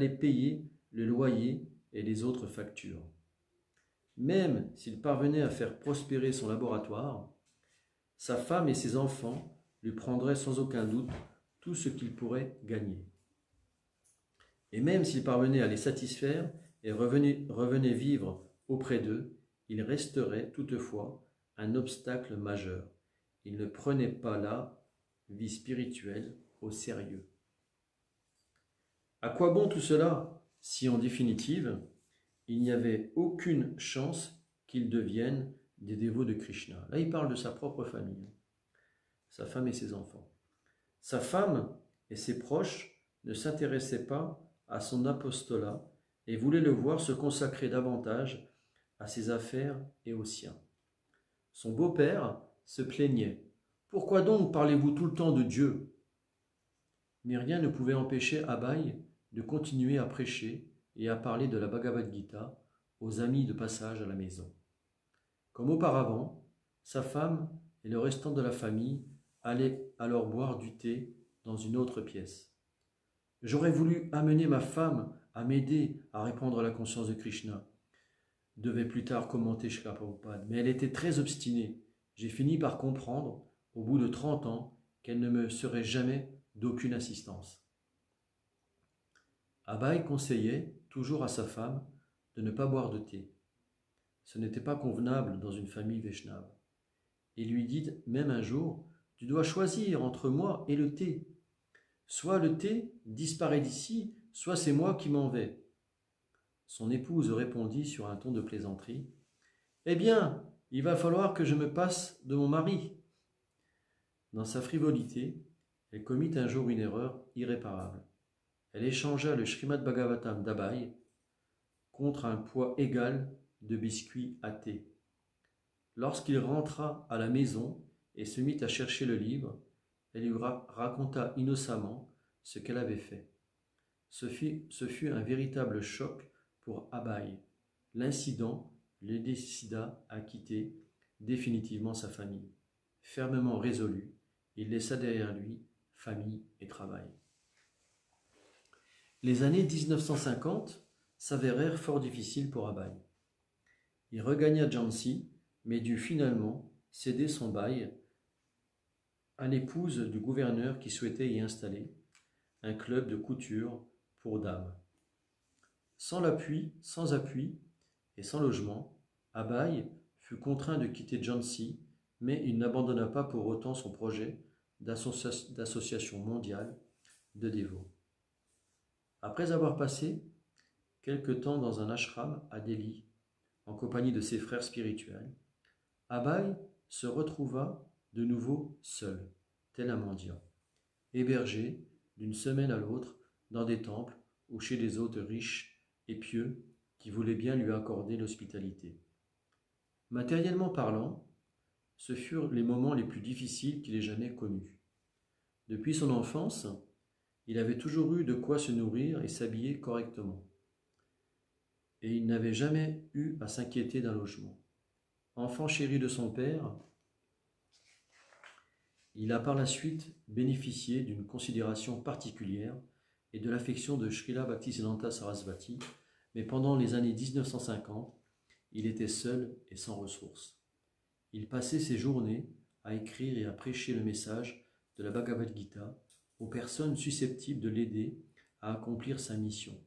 payer le loyer et les autres factures. Même s'il parvenait à faire prospérer son laboratoire, sa femme et ses enfants lui prendraient sans aucun doute tout ce qu'il pourrait gagner. Et même s'il parvenait à les satisfaire et revenait vivre auprès d'eux, il resterait toutefois un obstacle majeur. Il ne prenait pas la vie spirituelle au sérieux. À quoi bon tout cela si en définitive, il n'y avait aucune chance qu'ils deviennent des dévots de Krishna? Là, il parle de sa propre famille, sa femme et ses enfants. Sa femme et ses proches ne s'intéressaient pas à son apostolat et voulaient le voir se consacrer davantage à ses affaires et aux siens. Son beau-père se plaignait. « Pourquoi donc parlez-vous tout le temps de Dieu ?» Mais rien ne pouvait empêcher Abai de continuer à prêcher et à parler de la Bhagavad Gita aux amis de passage à la maison. Comme auparavant, sa femme et le restant de la famille allaient alors boire du thé dans une autre pièce. « J'aurais voulu amener ma femme à m'aider à répandre la conscience de Krishna, » devait plus tard commenter Srila Prabhupada, mais elle était très obstinée. J'ai fini par comprendre, au bout de 30 ans, qu'elle ne me serait jamais d'aucune assistance. Abai conseillait toujours à sa femme de ne pas boire de thé. Ce n'était pas convenable dans une famille Vaishnava. Il lui dit même un jour, « Tu dois choisir entre moi et le thé. Soit le thé disparaît d'ici, soit c'est moi qui m'en vais. » Son épouse répondit sur un ton de plaisanterie, « Eh bien, il va falloir que je me passe de mon mari. » Dans sa frivolité, elle commit un jour une erreur irréparable. Elle échangea le Srimad Bhagavatam d'Abai contre un poids égal de biscuits à thé. Lorsqu'il rentra à la maison et se mit à chercher le livre, elle lui raconta innocemment ce qu'elle avait fait. Ce fut un véritable choc pour Abai. L'incident le décida à quitter définitivement sa famille. Fermement résolu, il laissa derrière lui famille et travail. Les années 1950 s'avérèrent fort difficiles pour Abai. Il regagna Jhansi, mais dut finalement céder son bail à l'épouse du gouverneur qui souhaitait y installer un club de couture pour dames. Sans appui et sans logement, Abai fut contraint de quitter Jhansi, mais il n'abandonna pas pour autant son projet d'association mondiale de dévots. Après avoir passé quelque temps dans un ashram à Delhi, en compagnie de ses frères spirituels, Abai se retrouva de nouveau seul, tel un mendiant, hébergé d'une semaine à l'autre dans des temples ou chez des hôtes riches et pieux qui voulaient bien lui accorder l'hospitalité. Matériellement parlant, ce furent les moments les plus difficiles qu'il ait jamais connus. Depuis son enfance, il avait toujours eu de quoi se nourrir et s'habiller correctement. Et il n'avait jamais eu à s'inquiéter d'un logement. Enfant chéri de son père, il a par la suite bénéficié d'une considération particulière et de l'affection de Srila Bhaktisiddhanta Sarasvati, mais pendant les années 1950, il était seul et sans ressources. Il passait ses journées à écrire et à prêcher le message de la Bhagavad Gita aux personnes susceptibles de l'aider à accomplir sa mission.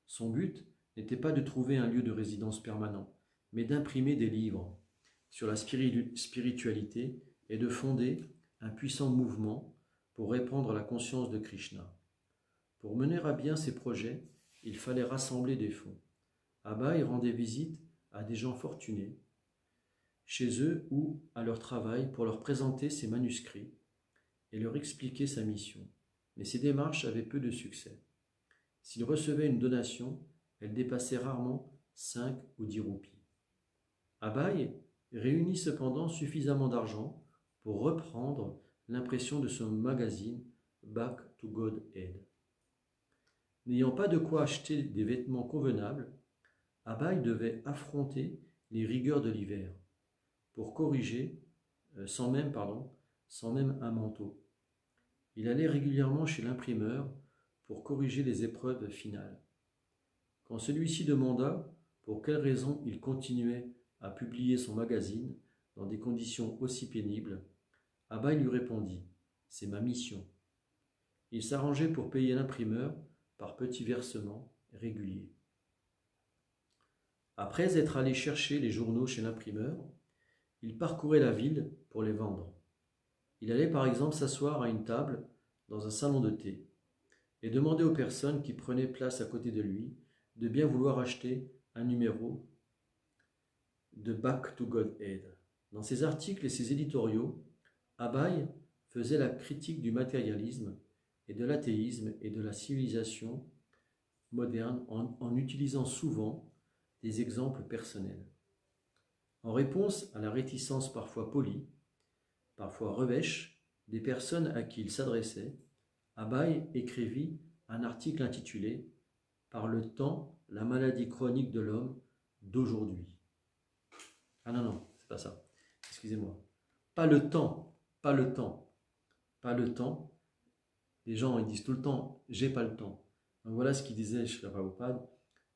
Son but n'était pas de trouver un lieu de résidence permanent, mais d'imprimer des livres sur la spiritualité et de fonder un puissant mouvement pour répandre la conscience de Krishna. Pour mener à bien ses projets, il fallait rassembler des fonds. Abai rendait visite à des gens fortunés, chez eux ou à leur travail, pour leur présenter ses manuscrits et leur expliquer sa mission. Mais ces démarches avaient peu de succès. S'il recevait une donation, elle dépassait rarement 5 ou 10 roupies. Abai réunit cependant suffisamment d'argent pour reprendre l'impression de son magazine Back to God Aid. N'ayant pas de quoi acheter des vêtements convenables, Abai devait affronter les rigueurs de l'hiver pour corriger, sans même un manteau. Il allait régulièrement chez l'imprimeur pour corriger les épreuves finales. Quand celui-ci demanda pour quelle raison il continuait à publier son magazine dans des conditions aussi pénibles, Abai lui répondit « C'est ma mission ». Il s'arrangeait pour payer l'imprimeur par petits versements réguliers. Après être allé chercher les journaux chez l'imprimeur, il parcourait la ville pour les vendre. Il allait par exemple s'asseoir à une table dans un salon de thé et demandait aux personnes qui prenaient place à côté de lui de bien vouloir acheter un numéro de Back to God Aid. Dans ses articles et ses éditoriaux, Abai faisait la critique du matérialisme et de l'athéisme et de la civilisation moderne en utilisant souvent des exemples personnels. En réponse à la réticence parfois polie, parfois revêche, des personnes à qui il s'adressait, Abai écrivit un article intitulé « Par le temps, la maladie chronique de l'homme d'aujourd'hui ». Ah non, c'est pas ça. Excusez-moi. Pas le temps, pas le temps, pas le temps. Les gens, ils disent tout le temps « j'ai pas le temps ». Donc voilà ce qu'il disait Srila Prabhupada.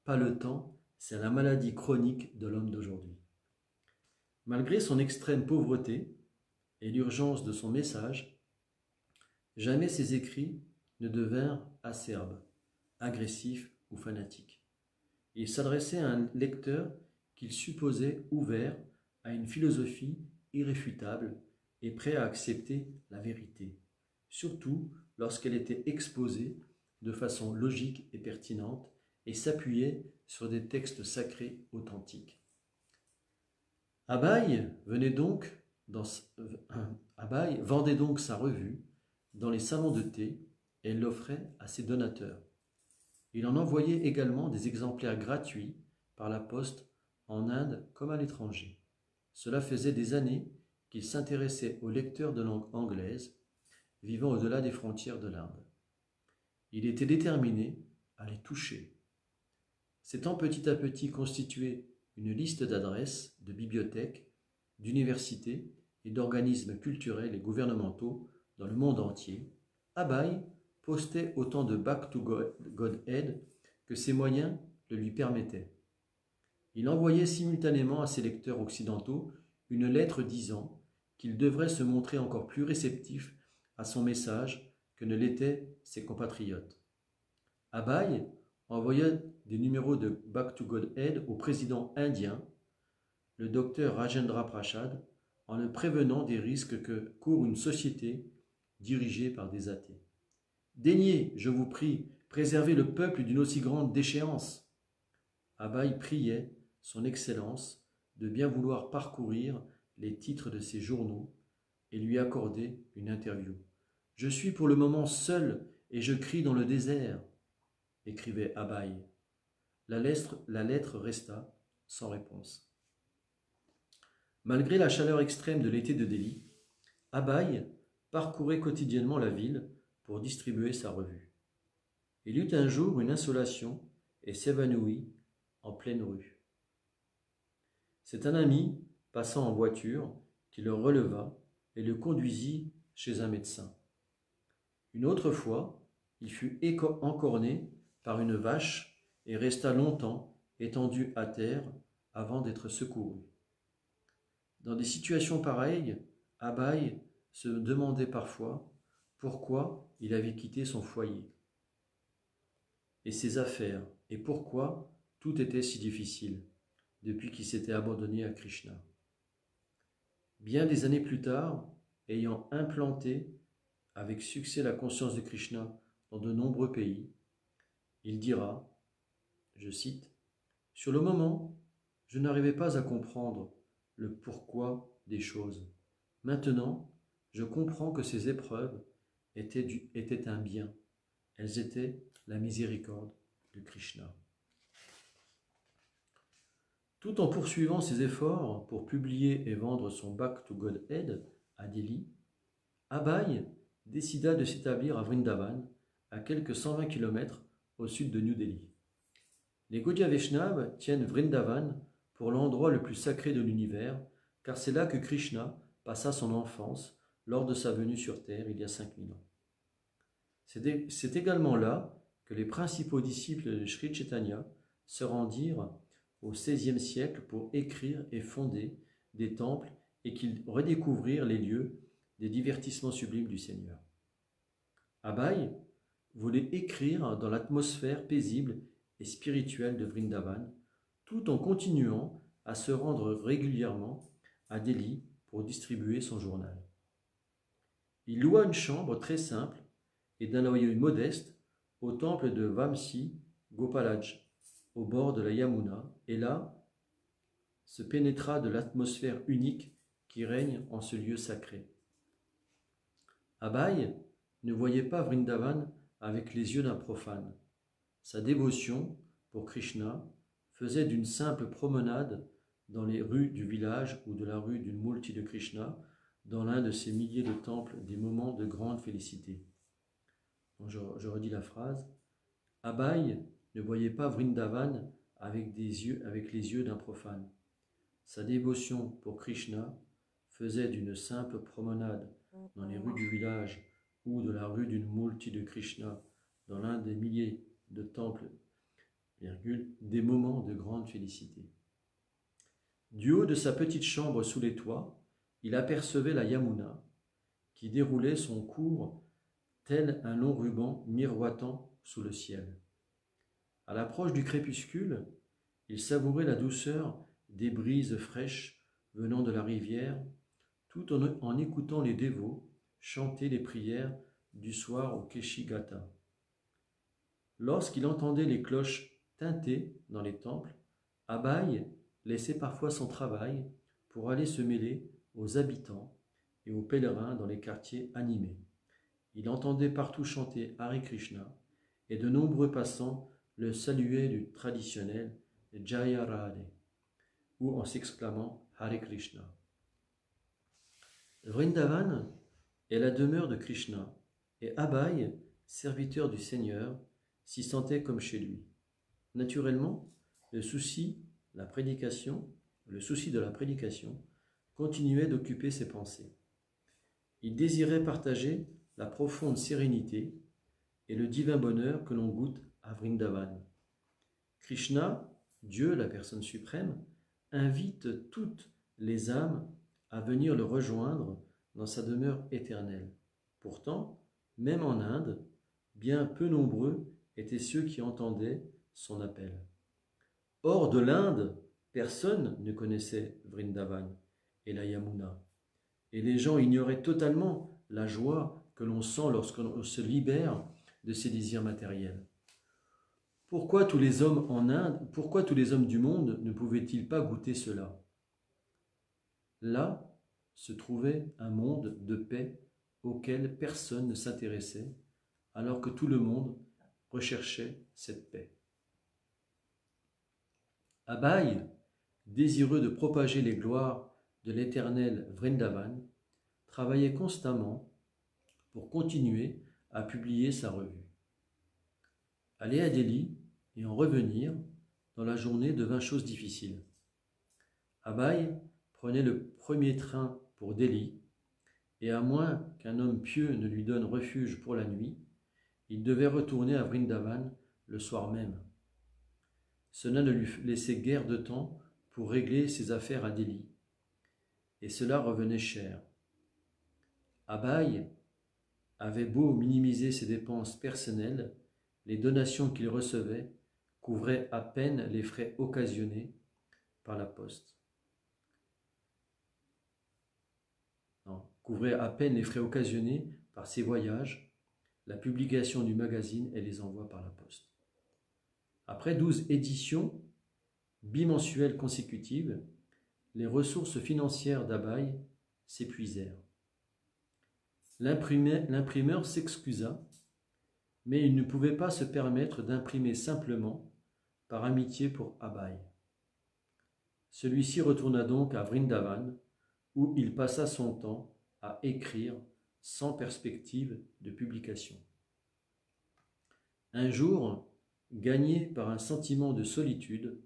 Pas le temps, c'est la maladie chronique de l'homme d'aujourd'hui. Malgré son extrême pauvreté et l'urgence de son message, jamais ses écrits ne devinrent acerbes, agressifs ou fanatiques. Il s'adressait à un lecteur qu'il supposait ouvert à une philosophie irréfutable et prêt à accepter la vérité, surtout lorsqu'elle était exposée de façon logique et pertinente et s'appuyait sur des textes sacrés authentiques. Abai vendait donc sa revue dans les salons de thé et l'offrait à ses donateurs. Il en envoyait également des exemplaires gratuits par la poste en Inde comme à l'étranger. Cela faisait des années qu'il s'intéressait aux lecteurs de langue anglaise vivant au-delà des frontières de l'Inde. Il était déterminé à les toucher. S'étant petit à petit constitué une liste d'adresses, de bibliothèques, d'universités et d'organismes culturels et gouvernementaux dans le monde entier, Abai postait autant de Back to God Aid que ses moyens le lui permettaient. Il envoyait simultanément à ses lecteurs occidentaux une lettre disant qu'il devrait se montrer encore plus réceptif à son message que ne l'étaient ses compatriotes. Abai envoya des numéros de Back to God Aid au président indien, le docteur Rajendra Prasad, en le prévenant des risques que court une société dirigée par des athées. Daignez, je vous prie, préserver le peuple d'une aussi grande déchéance. Abai priait son Excellence de bien vouloir parcourir les titres de ses journaux et lui accorder une interview. « Je suis pour le moment seul et je crie dans le désert », écrivait Abai. La lettre resta sans réponse. Malgré la chaleur extrême de l'été de Delhi, Abai parcourait quotidiennement la ville pour distribuer sa revue. Il eut un jour une insolation et s'évanouit en pleine rue. C'est un ami, passant en voiture, qui le releva et le conduisit chez un médecin. Une autre fois, il fut encorné par une vache et resta longtemps étendu à terre avant d'être secouru. Dans des situations pareilles, Abai se demandait parfois pourquoi il avait quitté son foyer et ses affaires et pourquoi tout était si difficile depuis qu'il s'était abandonné à Krishna. Bien des années plus tard, ayant implanté avec succès la conscience de Krishna dans de nombreux pays, il dira, je cite, « Sur le moment, je n'arrivais pas à comprendre le pourquoi des choses. Maintenant, je comprends que ces épreuves étaient un bien. Elles étaient la miséricorde de Krishna. » Tout en poursuivant ses efforts pour publier et vendre son Back to God Aid à Delhi, Abai décida de s'établir à Vrindavan à quelques 120 km au sud de New Delhi. Les Gaudiya Vaishnavas tiennent Vrindavan pour l'endroit le plus sacré de l'univers, car c'est là que Krishna passa son enfance lors de sa venue sur Terre il y a 5000 ans. C'est également là que les principaux disciples de Sri Chaitanya se rendirent au XVIe siècle pour écrire et fonder des temples et qu'ils redécouvrirent les lieux des divertissements sublimes du Seigneur. Abhay voulait écrire dans l'atmosphère paisible et spirituelle de Vrindavan, tout en continuant à se rendre régulièrement à Delhi pour distribuer son journal. Il loua une chambre très simple et d'un loyer modeste au temple de Vamsi Gopalaj, au bord de la Yamuna, et là se pénétra de l'atmosphère unique qui règne en ce lieu sacré. Abhay ne voyait pas Vrindavan avec les yeux d'un profane. Sa dévotion pour Krishna faisait d'une simple promenade dans les rues du village ou de la rue d'une Murti de Krishna, dans l'un de ces milliers de temples, des moments de grande félicité. Donc je redis la phrase. Abhay ne voyait pas Vrindavan avec les yeux d'un profane. Sa dévotion pour Krishna faisait d'une simple promenade dans les rues du village ou de la rue d'une Murti de Krishna, dans l'un des milliers de temples, des moments de grande félicité. Du haut de sa petite chambre sous les toits, il apercevait la Yamuna qui déroulait son cours tel un long ruban miroitant sous le ciel. À l'approche du crépuscule, il savourait la douceur des brises fraîches venant de la rivière, tout en écoutant les dévots chanter les prières du soir au Keshi-Gata. Lorsqu'il entendait les cloches tinter dans les temples, Abhay laissait parfois son travail pour aller se mêler aux habitants et aux pèlerins dans les quartiers animés. Il entendait partout chanter Hare Krishna et de nombreux passants le saluaient du traditionnel Jaya Radhe ou en s'exclamant Hare Krishna. Vrindavan est la demeure de Krishna et Abhay, serviteur du Seigneur, s'y sentait comme chez lui. Naturellement, le souci de la prédication continuait d'occuper ses pensées. Il désirait partager la profonde sérénité et le divin bonheur que l'on goûte à Vrindavan. Krishna, Dieu, la personne suprême, invite toutes les âmes à venir le rejoindre dans sa demeure éternelle. Pourtant, même en Inde, bien peu nombreux étaient ceux qui entendaient son appel. Hors de l'Inde, personne ne connaissait Vrindavan et la Yamuna, et les gens ignoraient totalement la joie que l'on sent lorsqu'on se libère de ses désirs matériels. Pourquoi tous les hommes en Inde, pourquoi tous les hommes du monde ne pouvaient-ils pas goûter cela? Là se trouvait un monde de paix auquel personne ne s'intéressait, alors que tout le monde recherchait cette paix. Abhay, désireux de propager les gloires de l'éternel Vrindavan, travaillait constamment pour continuer à publier sa revue. Aller à Delhi et en revenir dans la journée devint chose difficile. Abhay prenait le premier train pour Delhi et à moins qu'un homme pieux ne lui donne refuge pour la nuit, il devait retourner à Vrindavan le soir même. Cela ne lui laissait guère de temps pour régler ses affaires à Delhi, et cela revenait cher. Abhay avait beau minimiser ses dépenses personnelles, les donations qu'il recevait couvraient à peine les frais occasionnés par la poste. Couvrait à peine les frais occasionnés par ses voyages, la publication du magazine et les envois par la poste. Après 12 éditions bimensuelles consécutives, les ressources financières d'Abhay s'épuisèrent. L'imprimeur s'excusa, mais il ne pouvait pas se permettre d'imprimer simplement par amitié pour Abhay. Celui-ci retourna donc à Vrindavan, où il passa son temps à écrire sans perspective de publication. Un jour, gagné par un sentiment de solitude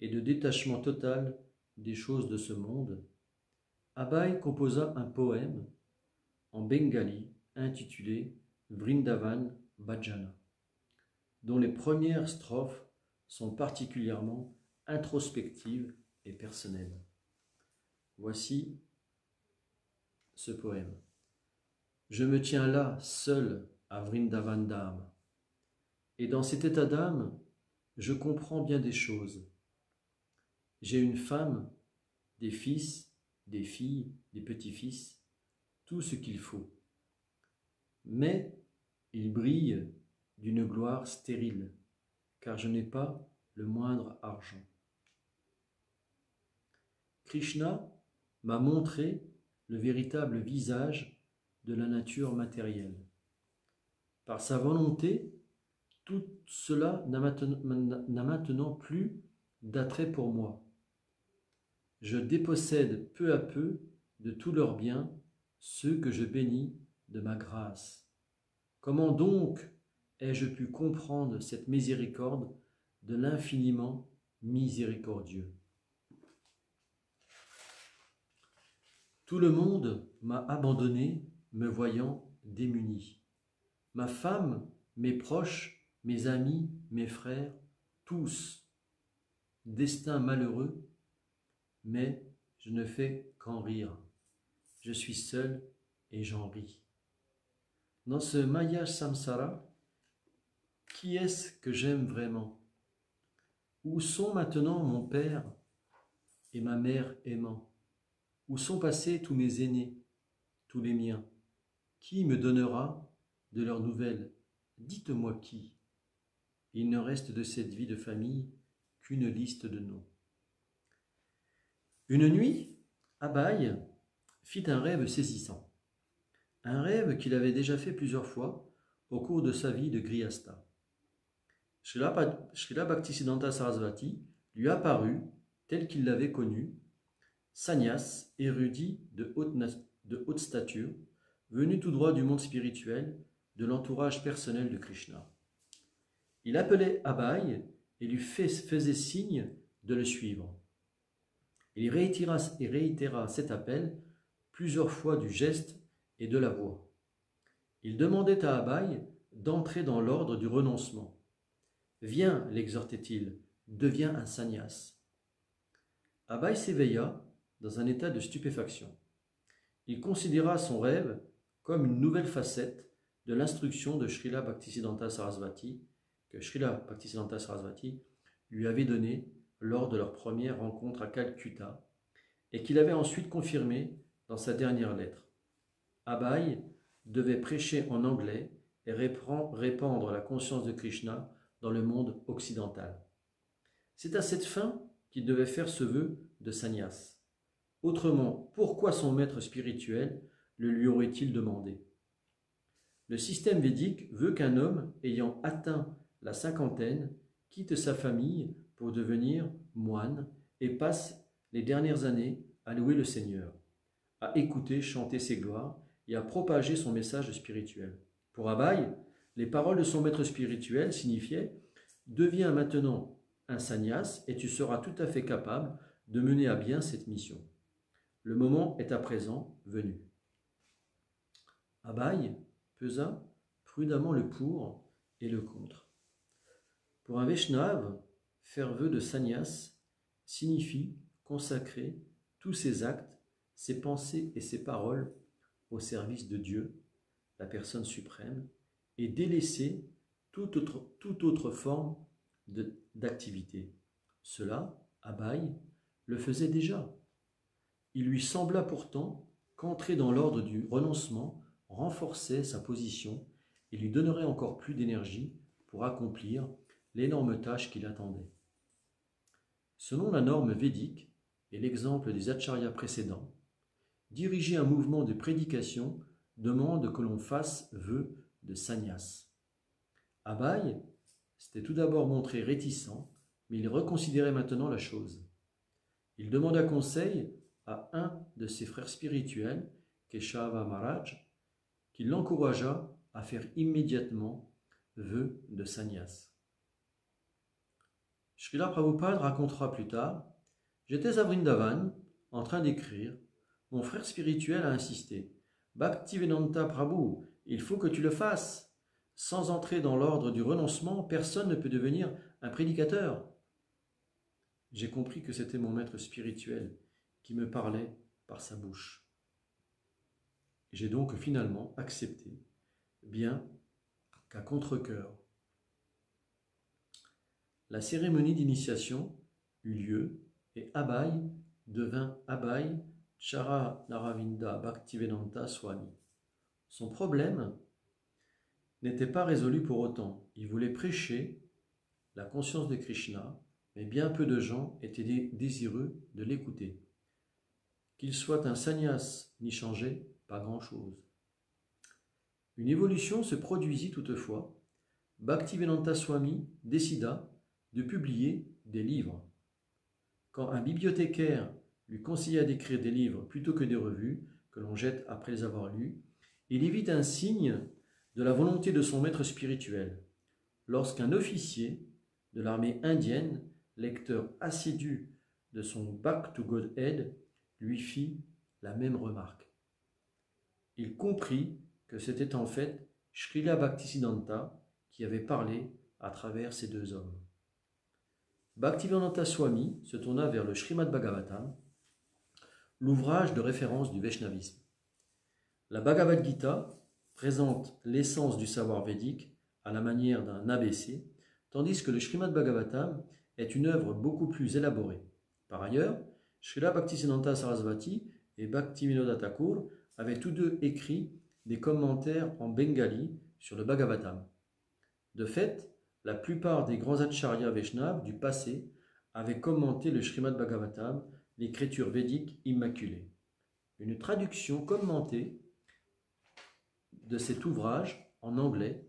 et de détachement total des choses de ce monde, Abhay composa un poème en bengali intitulé Vrindavan Bhajana, dont les premières strophes sont particulièrement introspectives et personnelles. Voici ce poème. Je me tiens là, seul, à Vrindavan d'âme, et dans cet état d'âme, je comprends bien des choses. J'ai une femme, des fils, des filles, des petits-fils, tout ce qu'il faut. Mais il brille d'une gloire stérile, car je n'ai pas le moindre argent. Krishna m'a montré le véritable visage de la nature matérielle. Par sa volonté, tout cela n'a maintenant plus d'attrait pour moi. Je dépossède peu à peu de tous leurs biens ceux que je bénis de ma grâce. Comment donc ai-je pu comprendre cette miséricorde de l'infiniment miséricordieux? Tout le monde m'a abandonné, me voyant démuni. Ma femme, mes proches, mes amis, mes frères, tous. Destin malheureux, mais je ne fais qu'en rire. Je suis seul et j'en ris. Dans ce Maya Samsara, qui est-ce que j'aime vraiment? Où sont maintenant mon père et ma mère aimants? Où sont passés tous mes aînés, tous les miens? Qui me donnera de leurs nouvelles? Dites-moi qui. Il ne reste de cette vie de famille qu'une liste de noms. Une nuit, Abhay fit un rêve saisissant. Un rêve qu'il avait déjà fait plusieurs fois au cours de sa vie de Grihastha. Srila Bhaktisiddhanta Sarasvati lui apparut, tel qu'il l'avait connu, sannyas, érudit de haute stature, venu tout droit du monde spirituel, de l'entourage personnel de Krishna. Il appelait Abhay et lui faisait signe de le suivre. Il réitéra cet appel plusieurs fois du geste et de la voix. Il demandait à Abhay d'entrer dans l'ordre du renoncement. Viens, l'exhortait-il, deviens un sannyas. Abhay s'éveilla dans un état de stupéfaction. Il considéra son rêve comme une nouvelle facette de l'instruction de Srila Bhaktisiddhanta Sarasvati, que Srila Bhaktisiddhanta Sarasvati lui avait donnée lors de leur première rencontre à Calcutta, et qu'il avait ensuite confirmé dans sa dernière lettre. Abhay devait prêcher en anglais et répandre la conscience de Krishna dans le monde occidental. C'est à cette fin qu'il devait faire ce vœu de sannyas. Autrement, pourquoi son maître spirituel le lui aurait-il demandé? Le système védique veut qu'un homme ayant atteint la cinquantaine quitte sa famille pour devenir moine et passe les dernières années à louer le Seigneur, à écouter chanter ses gloires et à propager son message spirituel. Pour Abhay, les paroles de son maître spirituel signifiaient « Deviens maintenant un sannyas et tu seras tout à fait capable de mener à bien cette mission. Le moment est à présent venu. » Abhay pesa prudemment le pour et le contre. Pour un Vaishnava, faire vœu de sannyas signifie consacrer tous ses actes, ses pensées et ses paroles au service de Dieu, la personne suprême, et délaisser toute autre forme d'activité. Cela, Abhay le faisait déjà. Il lui sembla pourtant qu'entrer dans l'ordre du renoncement renforçait sa position et lui donnerait encore plus d'énergie pour accomplir l'énorme tâche qui l'attendait. Selon la norme védique et l'exemple des acharyas précédents, diriger un mouvement de prédication demande que l'on fasse vœu de sannyas. Abhay s'était tout d'abord montré réticent, mais il reconsidérait maintenant la chose. Il demanda conseil à un de ses frères spirituels, Keshava Maharaj, qui l'encouragea à faire immédiatement vœu de sannyas. Srila Prabhupada racontera plus tard: j'étais à Vrindavan en train d'écrire. Mon frère spirituel a insisté: Bhaktivedanta Prabhu, il faut que tu le fasses. Sans entrer dans l'ordre du renoncement, personne ne peut devenir un prédicateur. J'ai compris que c'était mon maître spirituel qui me parlait par sa bouche. J'ai donc finalement accepté, bien qu'à contre-cœur. La cérémonie d'initiation eut lieu et Abhay devint Abhay Charanaravinda Bhaktivedanta Swami. Son problème n'était pas résolu pour autant. Il voulait prêcher la conscience de Krishna, mais bien peu de gens étaient désireux de l'écouter. Qu'il soit un sannyas n'y changeait pas grand-chose. Une évolution se produisit toutefois. Bhaktivedanta Swami décida de publier des livres. Quand un bibliothécaire lui conseilla d'écrire des livres plutôt que des revues que l'on jette après les avoir lus, il y vit un signe de la volonté de son maître spirituel. Lorsqu'un officier de l'armée indienne, lecteur assidu de son Back to Godhead, lui fit la même remarque. Il comprit que c'était en fait Srila Bhaktisiddhanta qui avait parlé à travers ces deux hommes. Bhaktivedanta Swami se tourna vers le Srimad Bhagavatam, l'ouvrage de référence du Vaishnavisme. La Bhagavad Gita présente l'essence du savoir védique à la manière d'un ABC, tandis que le Srimad Bhagavatam est une œuvre beaucoup plus élaborée. Par ailleurs, Srila Bhaktisiddhanta Sarasvati et Bhaktivinoda Thakur avaient tous deux écrit des commentaires en bengali sur le Bhagavatam. De fait, la plupart des grands acharyas Vaishnavas du passé avaient commenté le Srimad Bhagavatam, l'écriture védique immaculée. Une traduction commentée de cet ouvrage en anglais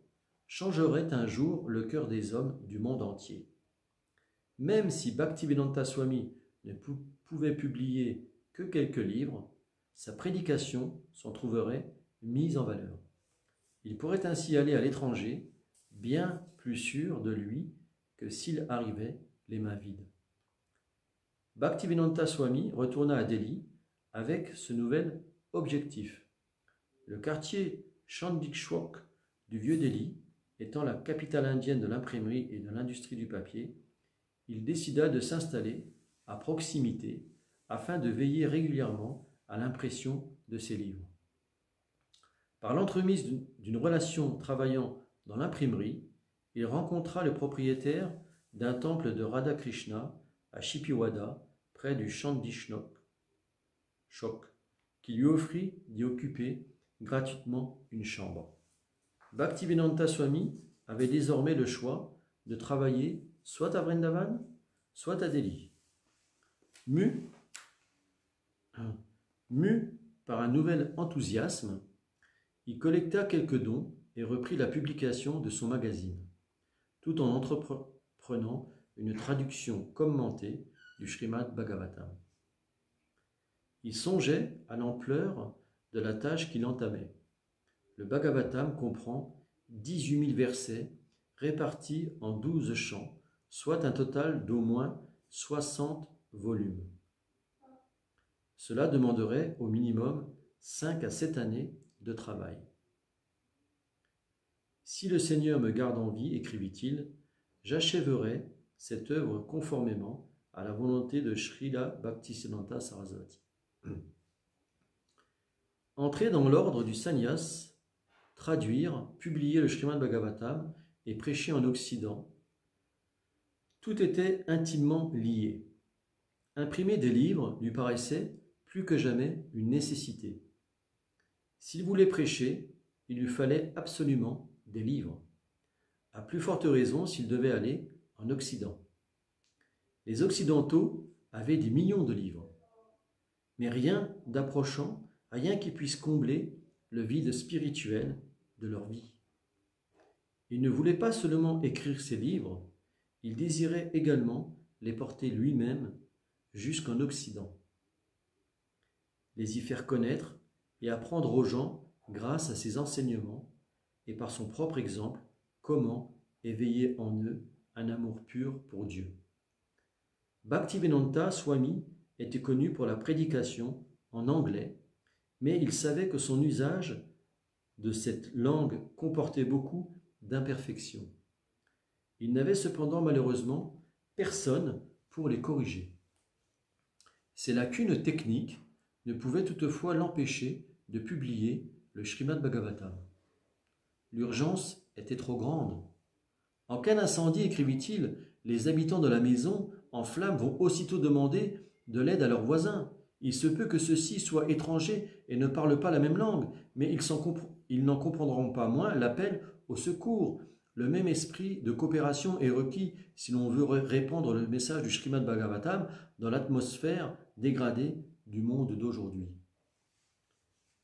changerait un jour le cœur des hommes du monde entier. Même si Bhaktivedanta Swami ne pouvait publier que quelques livres, sa prédication s'en trouverait mise en valeur. Il pourrait ainsi aller à l'étranger, bien plus sûr de lui que s'il arrivait les mains vides. Bhaktivedanta Swami retourna à Delhi avec ce nouvel objectif. Le quartier Chandikshok du Vieux-Delhi étant la capitale indienne de l'imprimerie et de l'industrie du papier, il décida de s'installer à proximité afin de veiller régulièrement à l'impression de ses livres. Par l'entremise d'une relation travaillant dans l'imprimerie, il rencontra le propriétaire d'un temple de Radha Krishna à Shipiwada, près du Chandikshok, qui lui offrit d'y occuper gratuitement une chambre. Bhaktivedanta Swami avait désormais le choix de travailler soit à Vrindavan, soit à Delhi. Mu par un nouvel enthousiasme, il collecta quelques dons et reprit la publication de son magazine, tout en entreprenant une traduction commentée du Srimad Bhagavatam. Il songeait à l'ampleur de la tâche qu'il entamait. Le Bhagavatam comprend 18 000 versets répartis en 12 chants, soit un total d'au moins 60 volumes. Cela demanderait au minimum 5 à 7 années de travail. Si le Seigneur me garde en vie, écrivit-il, j'achèverai cette œuvre conformément à la volonté de Srila Bhaktisiddhanta Sarasvati. Entrer dans l'ordre du sannyas, traduire, publier le Srimad Bhagavatam et prêcher en Occident, tout était intimement lié. Imprimer des livres lui paraissait plus que jamais une nécessité. S'il voulait prêcher, il lui fallait absolument des livres. À plus forte raison s'il devait aller en Occident. Les Occidentaux avaient des millions de livres, mais rien d'approchant, rien qui puisse combler le vide spirituel de leur vie. Il ne voulait pas seulement écrire ses livres, il désirait également les porter lui-même jusqu'en Occident, les y faire connaître et apprendre aux gens grâce à ses enseignements et par son propre exemple comment éveiller en eux un amour pur pour Dieu. Bhaktivedanta Swami était connu pour la prédication en anglais, mais il savait que son usage de cette langue comportait beaucoup d'imperfections. Il n'avait cependant malheureusement personne pour les corriger. Ces lacunes techniques ne pouvaient toutefois l'empêcher de publier le Srimad Bhagavatam. L'urgence était trop grande. En cas d'incendie, écrivit-il, les habitants de la maison en flammes vont aussitôt demander de l'aide à leurs voisins. Il se peut que ceux-ci soient étrangers et ne parlent pas la même langue, mais ils n'en comprendront pas moins l'appel au secours. Le même esprit de coopération est requis si l'on veut répandre le message du Srimad Bhagavatam dans l'atmosphère dégradée du monde d'aujourd'hui.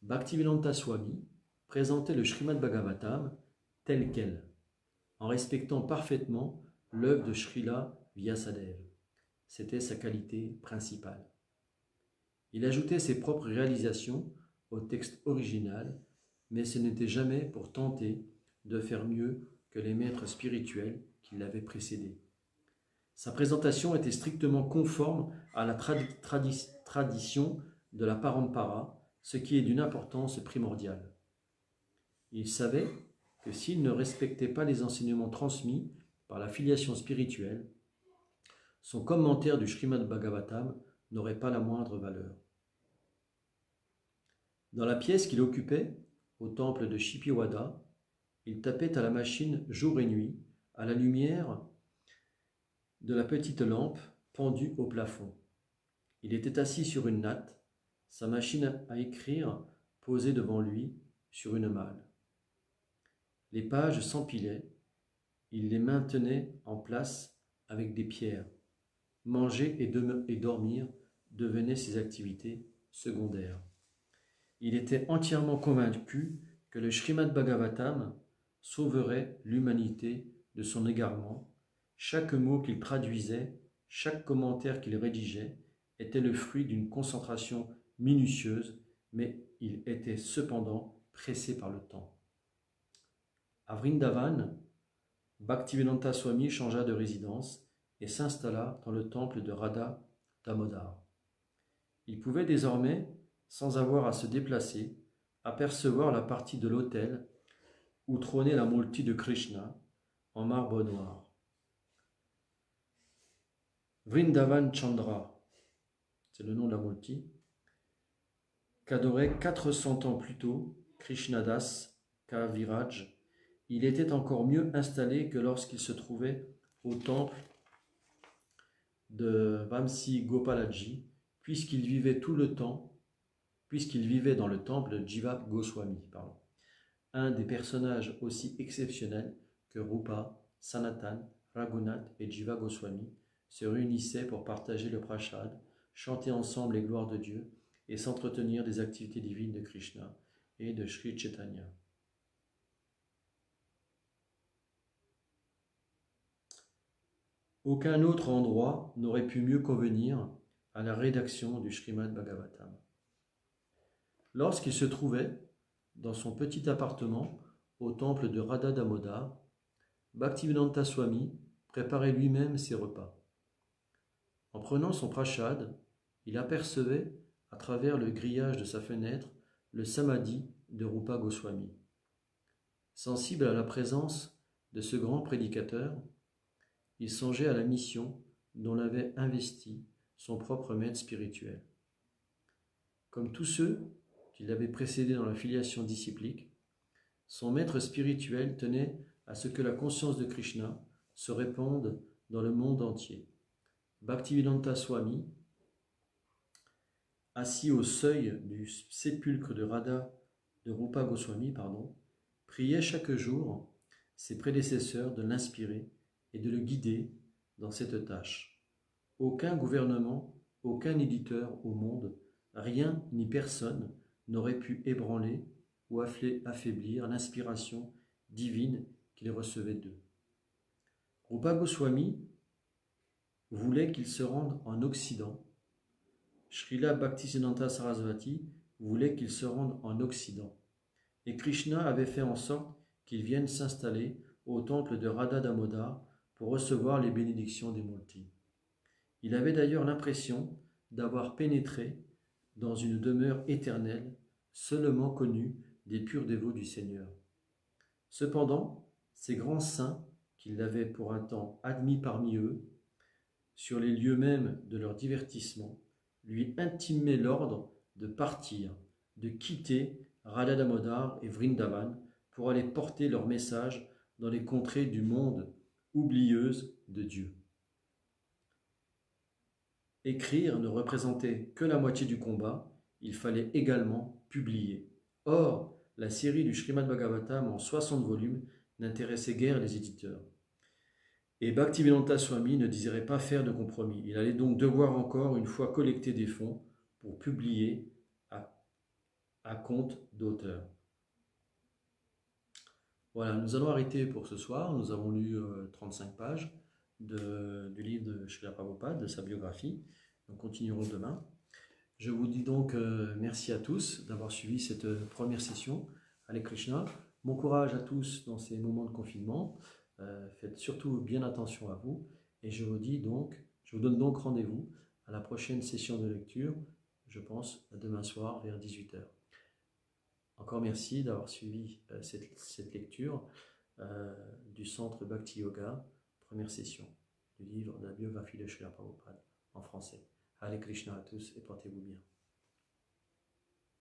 Bhaktivedanta Swami présentait le Srimad Bhagavatam tel quel, en respectant parfaitement l'œuvre de Srila Vyasadeva. C'était sa qualité principale. Il ajoutait ses propres réalisations au texte original, mais ce n'était jamais pour tenter de faire mieux que les maîtres spirituels qui l'avaient précédé. Sa présentation était strictement conforme à la tradition de la Parampara, ce qui est d'une importance primordiale. Il savait que s'il ne respectait pas les enseignements transmis par la filiation spirituelle, son commentaire du Srimad Bhagavatam n'aurait pas la moindre valeur. Dans la pièce qu'il occupait, au temple de Shipiwada, il tapait à la machine jour et nuit, à la lumière de la petite lampe pendue au plafond. Il était assis sur une natte, sa machine à écrire posée devant lui sur une malle. Les pages s'empilaient, il les maintenait en place avec des pierres. Manger et dormir devenaient ses activités secondaires. Il était entièrement convaincu que le Srimad Bhagavatam sauverait l'humanité de son égarement. Chaque mot qu'il traduisait, chaque commentaire qu'il rédigeait était le fruit d'une concentration minutieuse, mais il était cependant pressé par le temps. À Vrindavan, Bhaktivedanta Swami changea de résidence et s'installa dans le temple de Radha Damodar. Il pouvait désormais, sans avoir à se déplacer, apercevoir la partie de l'autel où trônait la Murti de Krishna en marbre noir. Vrindavan Chandra, c'est le nom de la Murti, qu'adorait 400 ans plus tôt Krishnadas Kaviraj. Il était encore mieux installé que lorsqu'il se trouvait au temple de Vamsi Gopalaji, puisqu'il vivait dans le temple de Jiva Goswami, un des personnages aussi exceptionnels que Rupa, Sanatan, Raghunath et Jiva Goswami se réunissaient pour partager le prasad, chanter ensemble les gloires de Dieu et s'entretenir des activités divines de Krishna et de Sri Chaitanya. Aucun autre endroit n'aurait pu mieux convenir à la rédaction du Srimad Bhagavatam. Lorsqu'il se trouvait dans son petit appartement au temple de Radha Damodar, Bhaktivedanta Swami préparait lui-même ses repas. En prenant son prashad, il apercevait à travers le grillage de sa fenêtre le samadhi de Rupa Goswami. Sensible à la présence de ce grand prédicateur, il songeait à la mission dont l'avait investi son propre maître spirituel. Comme tous ceux qui l'avaient précédé dans la filiation disciplique, son maître spirituel tenait à ce que la conscience de Krishna se répande dans le monde entier. Bhaktivedanta Swami, assis au seuil du sépulcre de Rupa Goswami, priait chaque jour ses prédécesseurs de l'inspirer et de le guider dans cette tâche. Aucun gouvernement, aucun éditeur au monde, rien ni personne n'aurait pu ébranler ou affaiblir l'inspiration divine qu'il recevait d'eux. Rupa Goswami voulait qu'il se rende en Occident. Srila Bhaktisiddhanta Sarasvati voulait qu'il se rende en Occident. Et Krishna avait fait en sorte qu'il vienne s'installer au temple de Radha Damodar pour recevoir les bénédictions des Murtis. Il avait d'ailleurs l'impression d'avoir pénétré dans une demeure éternelle seulement connue des purs dévots du Seigneur. Cependant, ces grands saints, qui l'avaient pour un temps admis parmi eux, sur les lieux mêmes de leur divertissement, lui intimaient l'ordre de partir, de quitter Radha Damodar et Vrindavan pour aller porter leur message dans les contrées du monde oublieuses de Dieu. Écrire ne représentait que la moitié du combat, il fallait également publier. Or, la série du Srimad Bhagavatam en 60 volumes n'intéressait guère les éditeurs. Et Bhaktivedanta Swami ne désirait pas faire de compromis. Il allait donc devoir encore une fois collecter des fonds pour publier à compte d'auteur. Voilà, nous allons arrêter pour ce soir. Nous avons lu 35 pages du livre de Srila Prabhupada, de sa biographie. Nous continuerons demain. Je vous dis donc merci à tous d'avoir suivi cette première session. Hare Krishna. Bon courage à tous dans ces moments de confinement. Faites surtout bien attention à vous. Et je vous donne donc rendez-vous à la prochaine session de lecture, je pense demain soir vers 18h. Encore merci d'avoir suivi cette lecture du Centre Bhakti Yoga, première session du livre de la biographie de Srila Prabhupada en français. Hare Krishna à tous et portez-vous bien.